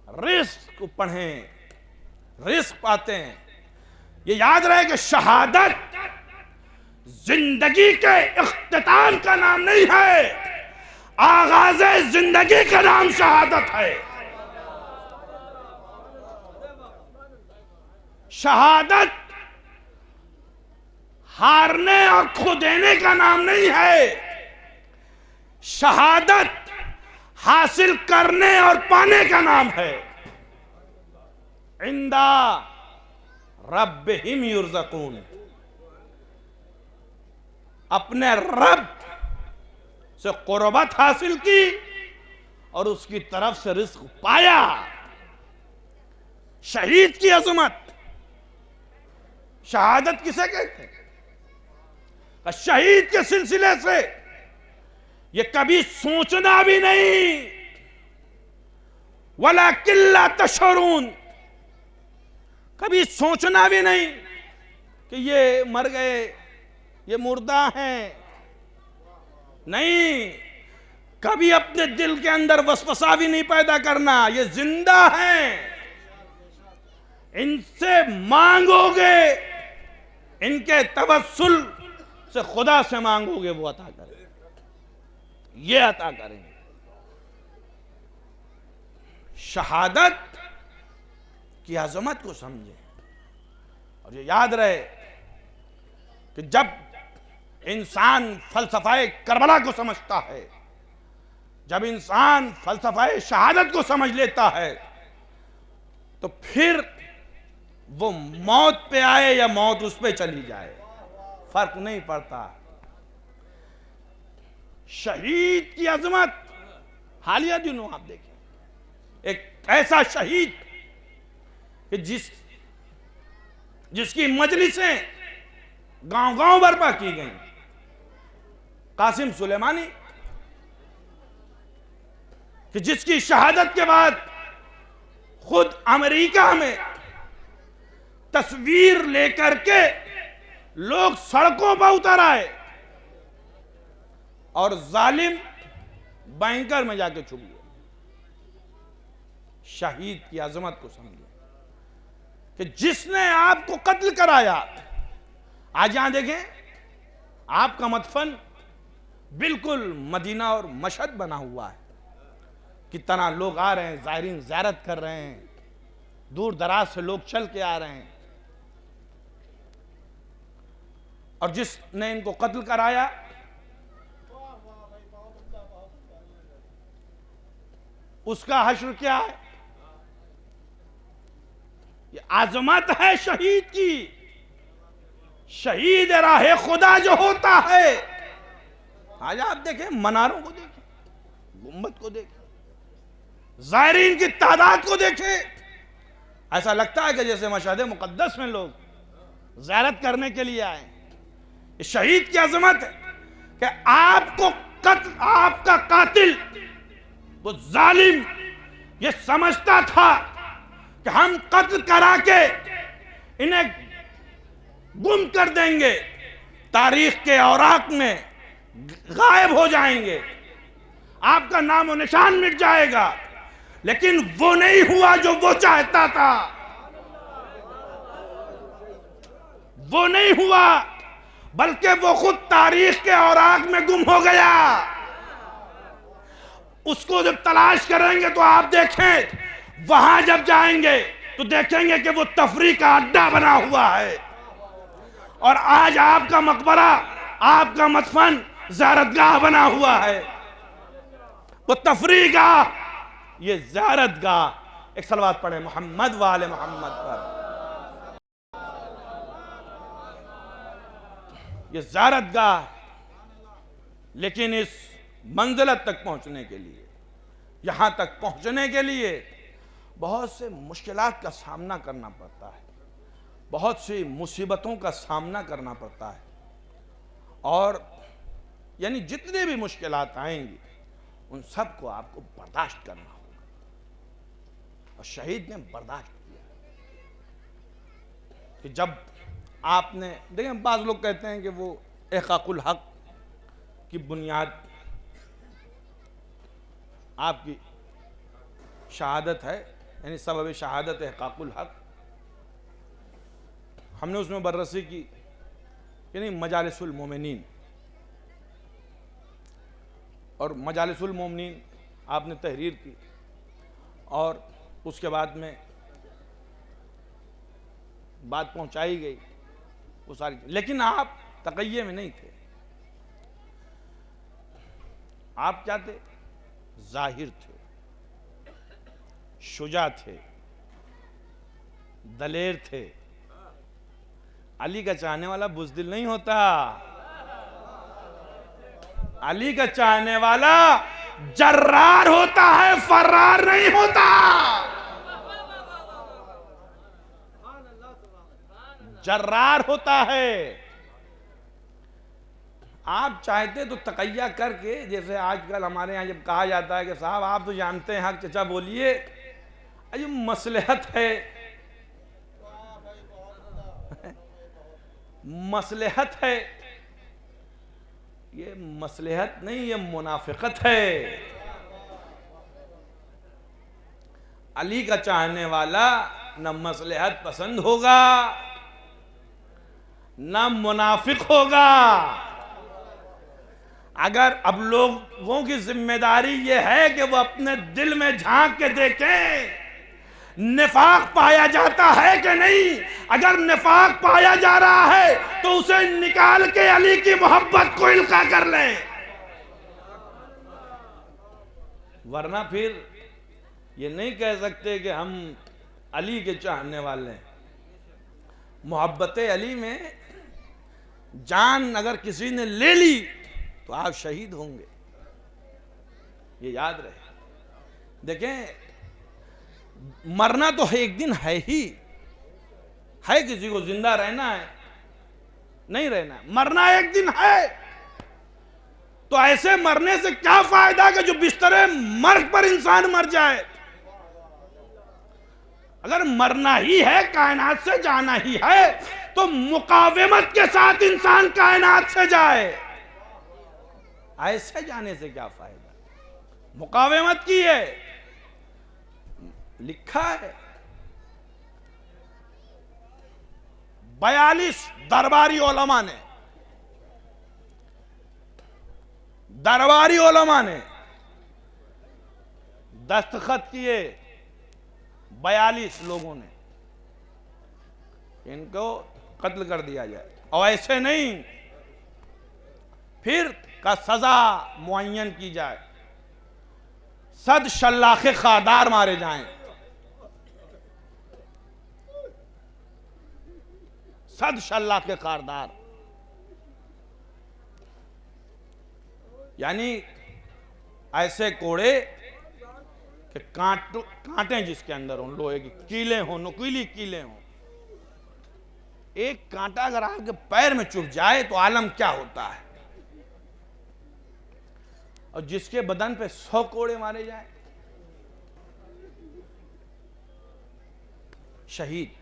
रिस्क को पढ़ें, रिस्क पाते हैं। ये याद रहे कि शहादत जिंदगी के इख्तिताम का नाम नहीं है, आगाज़े जिंदगी का नाम शहादत है। शहादत हारने और खो देने का नाम नहीं है, शहादत हासिल करने और पाने का नाम है। इंदा रब्बिहिम युरज़क़ून, अपने रब से क़ुर्बत हासिल की और उसकी तरफ से रिज़्क़ पाया। शहीद की अज़मत, शहादत किसे कहते हैं? शहीद के सिलसिले से ये कभी सोचना भी नहीं, वला किल्ला तशरून, कभी सोचना भी नहीं कि ये मर गए, ये मुर्दा हैं। नहीं, कभी अपने दिल के अंदर वसवसा भी नहीं पैदा करना, ये जिंदा हैं। इनसे मांगोगे, इनके तवस्सुल से खुदा से मांगोगे, वो अता करेंगे, ये अता करेंगे। शहादत की अजमत को समझे और ये याद रहे कि जब इंसान फलसफाए करबला को समझता है, जब इंसान फलसफाए शहादत को समझ लेता है, तो फिर वो मौत पे आए या मौत उस पे चली जाए, फर्क नहीं पड़ता। शहीद की अजमत हालिया दिनों आप देखें, एक ऐसा शहीद कि जिसकी मजलिसें गांव-गांव बर्पा की गई, कासिम सुलेमानी, कि जिसकी शहादत के बाद खुद अमेरिका में तस्वीर लेकर के लोग सड़कों पर उतर आए और जालिम बैंकर में जाके छुप गए। शहीद की अजमत को समझे। कि जिसने आपको कत्ल कराया, आज यहां देखें आपका मदफन बिल्कुल मदीना और मशहद बना हुआ है। कितना लोग आ रहे हैं, ज़ायरीन ज़ियारत कर रहे हैं, दूर दराज से लोग चल के आ रहे हैं। और जिसने इनको कत्ल कराया उसका हश्र क्या है? ये आजमत है शहीद की। शहीद राह खुदा जो होता है, आज आप देखें मनारों को देखें, गुम्बद को देखें, ज़ायरीन की तादाद को देखें, ऐसा लगता है कि जैसे मशहद मुक़द्दस में लोग ज़ियारत करने के लिए आए। ये शहीद की अजमत है कि आपका कातिल वो जालिम ये समझता था कि हम कत्ल करा के इन्हें गुम कर देंगे, तारीख के औराक में गायब हो जाएंगे, आपका नाम और निशान मिट जाएगा। लेकिन वो नहीं हुआ जो वो चाहता था, वो नहीं हुआ, बल्कि वो खुद तारीख के औराक में गुम हो गया। उसको जब तलाश करेंगे तो आप देखें, वहां जब जाएंगे तो देखेंगे कि वो तफरीह का अड्डा बना हुआ है। और आज आपका मकबरा, आपका मदफन ज़ियारतगाह बना हुआ है, वो तफरीह गाह, ये ज़ियारतगाह। एक सलवात पढ़े मोहम्मद वाले मोहम्मद पर। ये ज़ियारतगाह, लेकिन इस मंजिलत तक पहुंचने के लिए, यहां तक पहुंचने के लिए बहुत से मुश्किलात का सामना करना पड़ता है, बहुत सी मुसीबतों का सामना करना पड़ता है। और यानी जितने भी मुश्किलात आएंगी उन सब को आपको बर्दाश्त करना होगा। और शहीद ने बर्दाश्त किया कि जब आपने देखें, बाज़ लोग कहते हैं कि वो इहक़ाक़ुल हक़ की बुनियाद आपकी शहादत है, यानी सबब शहादत इहक़ाक़ुल हक़। हमने उसमें बररसी की, यानी मजालिसुल मोमिनीन, और मजालिसुल मोमिनीन आपने तहरीर की, और उसके बाद में बात पहुंचाई गई वो सारी। लेकिन आप तक़य्ये में नहीं थे, आप क्या थे? जाहिर थे, शुजा थे, दलेर थे। अली का चाहने वाला बुज़दिल नहीं होता, अली का चाहने वाला जर्रार होता है, फर्रार नहीं होता। जर्रार होता है। आप चाहते तो तकैया करके, जैसे आजकल हमारे यहाँ जब कहा जाता है कि साहब आप तो जानते हैं हक, चचा बोलिए, अरे मसलहत है, मसलहत है, ये मसलहत नहीं, ये मुनाफिकत है। अली का चाहने वाला न मसलहत पसंद होगा न मुनाफिक होगा। अगर अब लोगों की जिम्मेदारी यह है कि वो अपने दिल में झांक के देखें निफाक पाया जाता है कि नहीं। अगर निफाक पाया जा रहा है तो उसे निकाल के अली की मोहब्बत को इल्का कर लें, वरना फिर ये नहीं कह सकते कि हम अली के चाहने वाले हैं। मोहब्बत अली में जान अगर किसी ने ले ली तो आप शहीद होंगे, ये याद रहे। देखें, मरना तो एक दिन है ही है, किसी को जिंदा रहना है नहीं रहना है, मरना एक दिन है। तो ऐसे मरने से क्या फायदा कि जो बिस्तरे मर्ग पर इंसान मर जाए। अगर मरना ही है, कायनात से जाना ही है, तो मुकावेमत के साथ इंसान कायनात से जाए। ऐसे जाने से क्या फायदा, मुकावेमत की है, लिखा है 42 दरबारी उलमा ने दस्तखत किए, 42 लोगों ने, इनको कत्ल कर दिया जाए। और ऐसे नहीं, फिर का सजा मुअय्यन की जाए, 100 शल्लाखे खादार मारे जाएं, 100 शल्लाखे खादार, यानी ऐसे कोड़े कि कांटे जिसके अंदर हो, लोहे की कीलें हो, नुकीली कीलें हो। एक कांटा अगर आपके पैर में चुभ जाए तो आलम क्या होता है, और जिसके बदन पे 100 कोड़े मारे जाए, शहीद।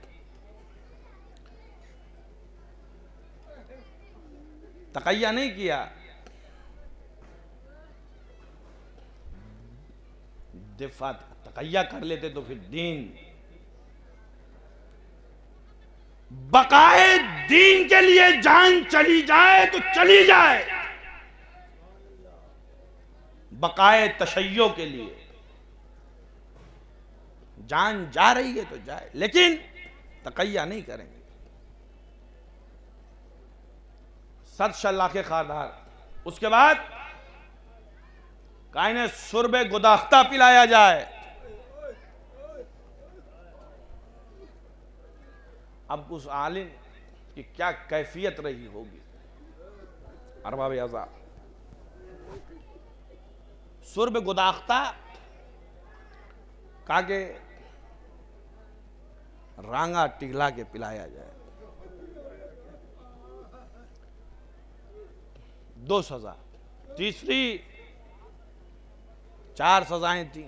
तकैया नहीं किया, दिफा, तकैया कर लेते तो फिर दीन, बकाए दीन के लिए जान चली जाए तो चली जाए, बकाए तशय्यो के लिए जान जा रही है तो जाए, लेकिन तकैया नहीं करेंगे। 100 शल्लाखे खादार। उसके बाद कायने सुरबे गुदाख्ता पिलाया जाए। अब उस आलिम की क्या कैफियत रही होगी, अरबाब अज़ा। सुरब गुदाख्ता का के रांगा टिगला के पिलाया जाए। 2 सजा। तीसरी 4 सजाएं थी,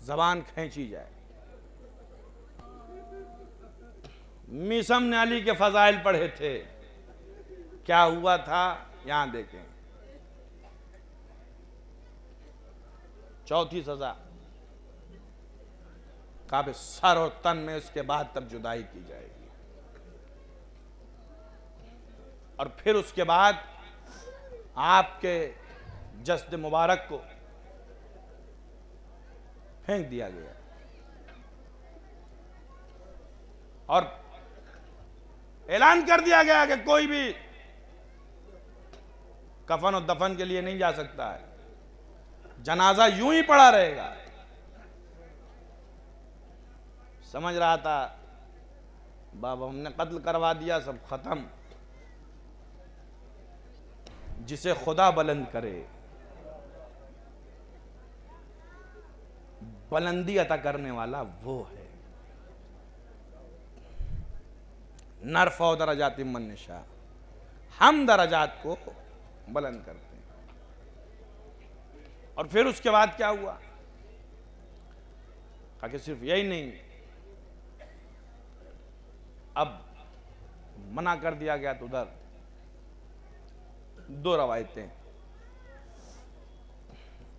जबान खींची जाए। मिसम ने अली के फजाइल पढ़े थे, क्या हुआ था यहां देखें। चौथी सजा काबे सर और तन में, उसके बाद तब जुदाई की जाएगी। और फिर उसके बाद आपके जस्द मुबारक को फेंक दिया गया और ऐलान कर दिया गया कि कोई भी कफन और दफन के लिए नहीं जा सकता है, जनाजा यूं ही पड़ा रहेगा। समझ रहा था बाबा हमने कत्ल करवा दिया, सब खत्म। जिसे खुदा बुलंद करे, बुलंदी अता करने वाला वो है। नरफ़ौ दरजाति मन निशा, हम दरजात को बुलंद करते हैं। और फिर उसके बाद क्या हुआ, ताकि सिर्फ यही नहीं, अब मना कर दिया गया तो उधर 2 रवायतें।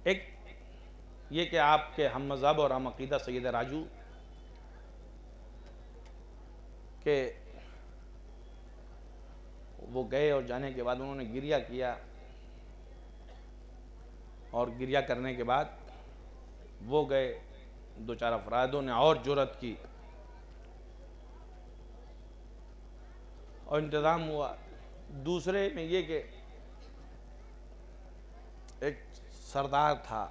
एक ये कि आपके हम मज़हब और हम अकीदा सैयद राजू के वो गए और जाने के बाद उन्होंने गिरिया किया, और गिरिया करने के बाद वो गए, 2-4 अफरादों ने और जुर्रत की और इंतज़ाम हुआ। दूसरे में ये कि एक सरदार था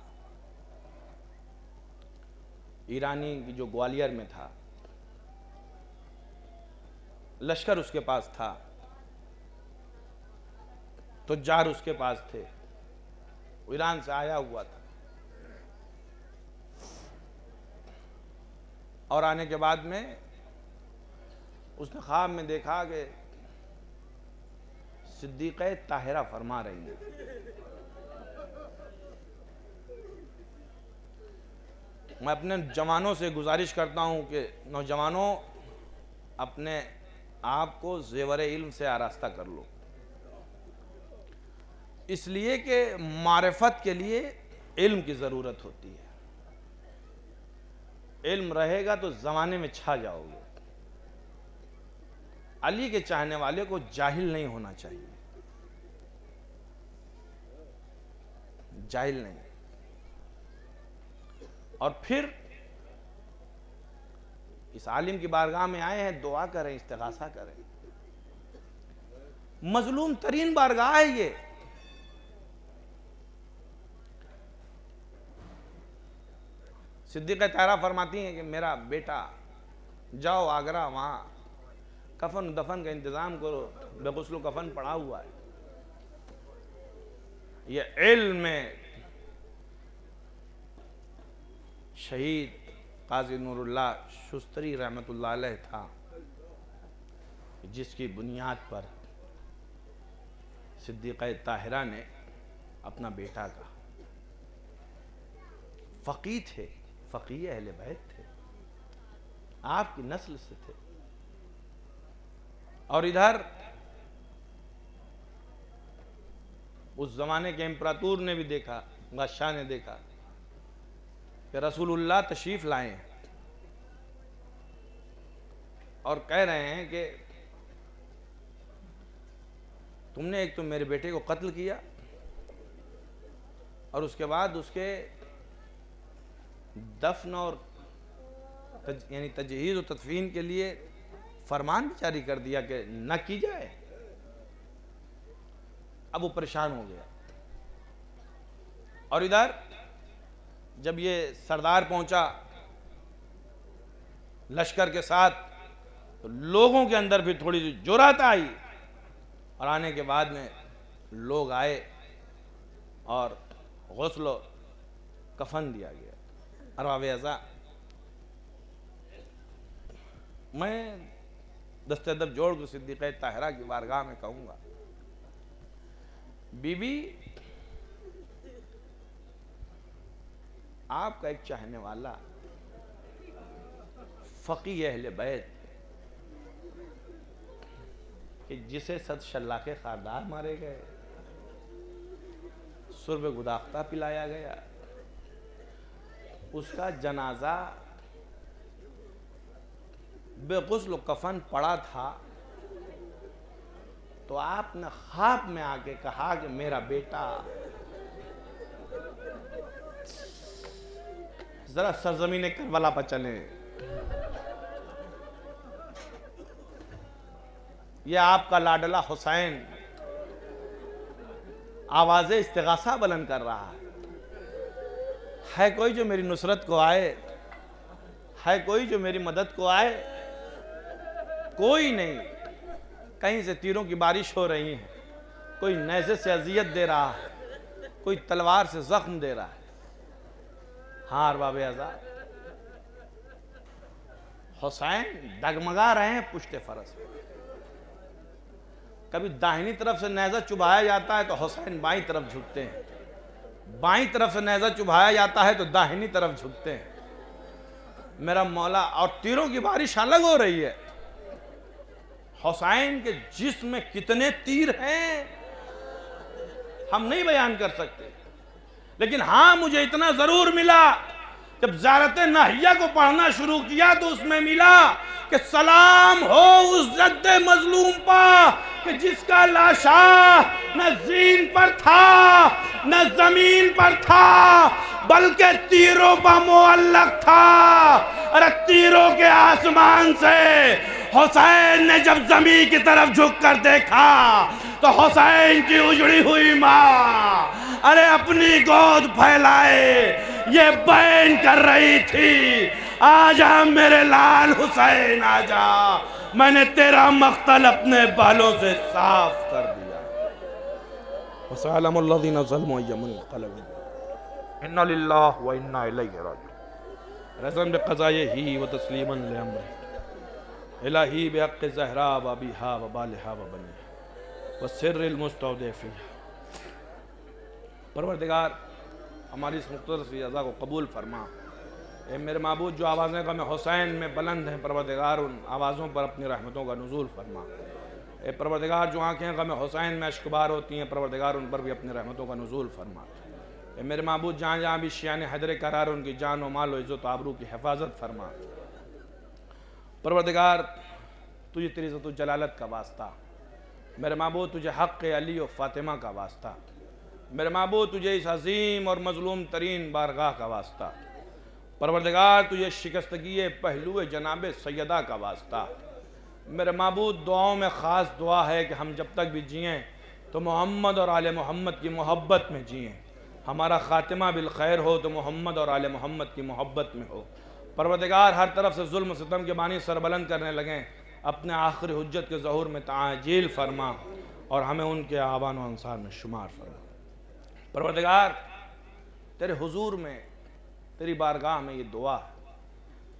ईरानी की जो ग्वालियर में था, लश्कर उसके पास था, तुज्जार उसके पास थे, वो ईरान से आया हुआ था। और आने के बाद में उसने ख्वाब में देखा कि सिद्दीक़े ताहिरा फरमा रही है। मैं अपने जवानों से गुजारिश करता हूं कि नौजवानों अपने आप को ज़ेवर इल्म से आरास्ता कर लो, इसलिए कि मारिफत के लिए इल्म की ज़रूरत होती है। इल्म रहेगा तो ज़माने में छा जाओगे। अली के चाहने वाले को जाहिल नहीं होना चाहिए, जाहिल नहीं। और फिर इस आलिम की बारगाह में आए हैं, दुआ करें, इस्तिगासा करें। मजलूम तरीन बारगाह है ये। सिद्दीक़ ताहरा फरमाती हैं कि मेरा बेटा, जाओ आगरा, वहां कफन दफन का इंतजाम करो, बेगुस्ल कफन पड़ा हुआ है। ये इल्म में शहीद काजी नूरुल्लाह शुस्तरी रहमतुल्लाह अलैह था, जिसकी बुनियाद पर सिद्दीक़ ताहिरा ने अपना बेटा कहा। फ़क़ीह थे, फ़क़ीह अहले बैत थे, आपकी नस्ल से थे। और इधर उस जमाने के इम्परातूर ने भी देखा, बादशाह ने देखा कि रसूलुल्लाह तशरीफ लाए हैं और कह रहे हैं कि तुमने एक तो मेरे बेटे को कत्ल किया और उसके बाद उसके दफन और यानी तजहीज़ और तदफीन के लिए फरमान भी जारी कर दिया कि न की जाए। अब वो परेशान हो गया। और इधर जब ये सरदार पहुंचा लश्कर के साथ, तो लोगों के अंदर भी थोड़ी सी जुर्रत आई, और आने के बाद में लोग आए और गुस्ल कफन दिया गया। अरबाब अज़ा, मैं दस्ते अदब जोड़ कर सिद्दीक़ ताहिरा की बारगाह में कहूँगा, बीबी आपका एक चाहने वाला फ़क़ीह अहले बैत कि जिसे सद शल्लाके खारदार मारे गए, सुर्ब गुदाख्ता पिलाया गया, उसका जनाजा बेगुस्ल कफन पड़ा था, तो आपने ख्वाब में आके कहा कि मेरा बेटा, जरा सरजमीन करबला पर चले। यह आपका लाडला हुसैन आवाज़ इस्तिगासा बुलंद कर रहा है कोई जो मेरी नुसरत को आए, है कोई जो मेरी मदद को आए? कोई नहीं। कहीं से तीरों की बारिश हो रही है, कोई नेज़े से अजियत दे रहा है, कोई तलवार से जख्म दे रहा है। हाँ अरबाब अज़ा, हुसैन डगमगा रहे हैं पुश्ते फरस में। कभी दाहिनी तरफ से नेज़ा चुभाया जाता है तो हुसैन बाईं तरफ झुकते हैं, बाईं तरफ से नेज़ा चुभाया जाता है तो दाहिनी तरफ झुकते हैं। मेरा मौला, और तीरों की बारिश अलग हो रही है। हुसैन के जिस्म में कितने तीर हैं हम नहीं बयान कर सकते, लेकिन हाँ मुझे इतना जरूर मिला, जब ज़ारत नाहिया को पढ़ना शुरू किया तो उसमें मिला कि सलाम हो उस जद्दे मजलूम पर कि जिसका लाशा न ज़ीन पर था न जमीन पर था, बल्कि तीरों पर मुअल्लक था। अरे तीरों के आसमान से हुसैन ने जब जमीन की तरफ झुक कर देखा तो हुसैन की उजड़ी हुई माँ अरे अपनी गोद फैलाए ये बैन कर रही थी, आजा मेरे लाल हुसैन आजा, मैंने तेरा मख्तल अपने बालों से साफ कर दिया। वसअलमुल्लज़ीना ज़लमू यमुल क़लम इन्ना लिल्लाहि व इन्ना इलैहि राजिऊन। रज़म बिक़ज़ाइही व तस्लीमन लिअम्रिही इलाही बिहक़्क़ि ज़हरा व अबीहा व बालिहा व बनीहा व सिर्रिल मुस्तौदिफ़िहा। परवरदिगार हमारी इस मुख्तसर सी अज़ा को कबूल फरमा। ए मेरे माबूद, जो आवाज़ें गम हुसैन में बुलंद हैं, परवरदिगार उन आवाज़ों पर अपनी रहमतों का नुज़ूल फरमा। ए परवरदिगार, जो आँखें गम हुसैन में अश्कबार होती हैं, परवरदिगार उन पर भी अपनी रहमतों का नुज़ूल फरमा। ए मेरे माबूद, जहाँ जहाँ भी शियाने हैदर करार, उनकी जान व माल व इज़्ज़त आबरू की हिफाजत फरमा। परवरदिगार तुझे तेरी इज़्ज़त जलालत का वास्ता, मेरे महबूब तुझे हक़ अली और फ़ातिमा का वास्ता, मेरे महबूब तुझे इस अजीम और मज़लूम तरीन बारगाह का वास्ता, परवरदिगार तुझे शिकस्तगी पहलू जनाब सैयदा का वास्ता। मेरे महबूब दुआओं में ख़ास दुआ है कि हम जब तक भी जिएँ तो मोहम्मद और आले मोहम्मद की मोहब्बत में जिएँ, हमारा ख़ातिमा बिल खैर हो तो मोहम्मद और आले मोहम्मद की मोहब्बत में हो। परवरदिगार हर तरफ से जुल्म सितम के बानी सरबलंद करने लगें, अपने आखिरी हुज्जत के ज़हूर में ताजील फरमा और हमें उनके आवान व अंसार में शुमार फरमा। परवरदिगार तेरे हुजूर में, तेरी बारगाह में ये दुआ है,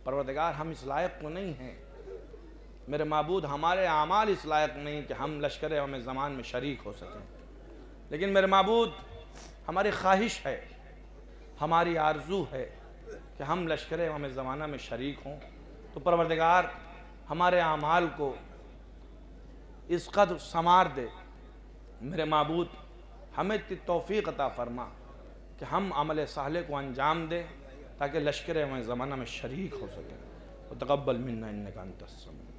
परवरदिगार हम इस लायक तो नहीं हैं मेरे माबूद, हमारे आमाल इस लायक नहीं कि हम लश्कर हमें ज़मान में शरीक हो सकें, लेकिन मेरे माबूद हमारी ख्वाहिश है, हमारी आरज़ू है कि हम लश्कर हमें ज़माना में शरीक हों। तो परवरदिगार हमारे आमाल को इस कदर संवार दे मेरे माबूद, हमें तौफ़ीक़ अता फ़रमा कि हम अमल साले को अंजाम दें ताकि लश्कर हमें ज़माना में शरीक हो सकें। तो तक़ब्बल मिन्ना इन्नका अंतस समीउ।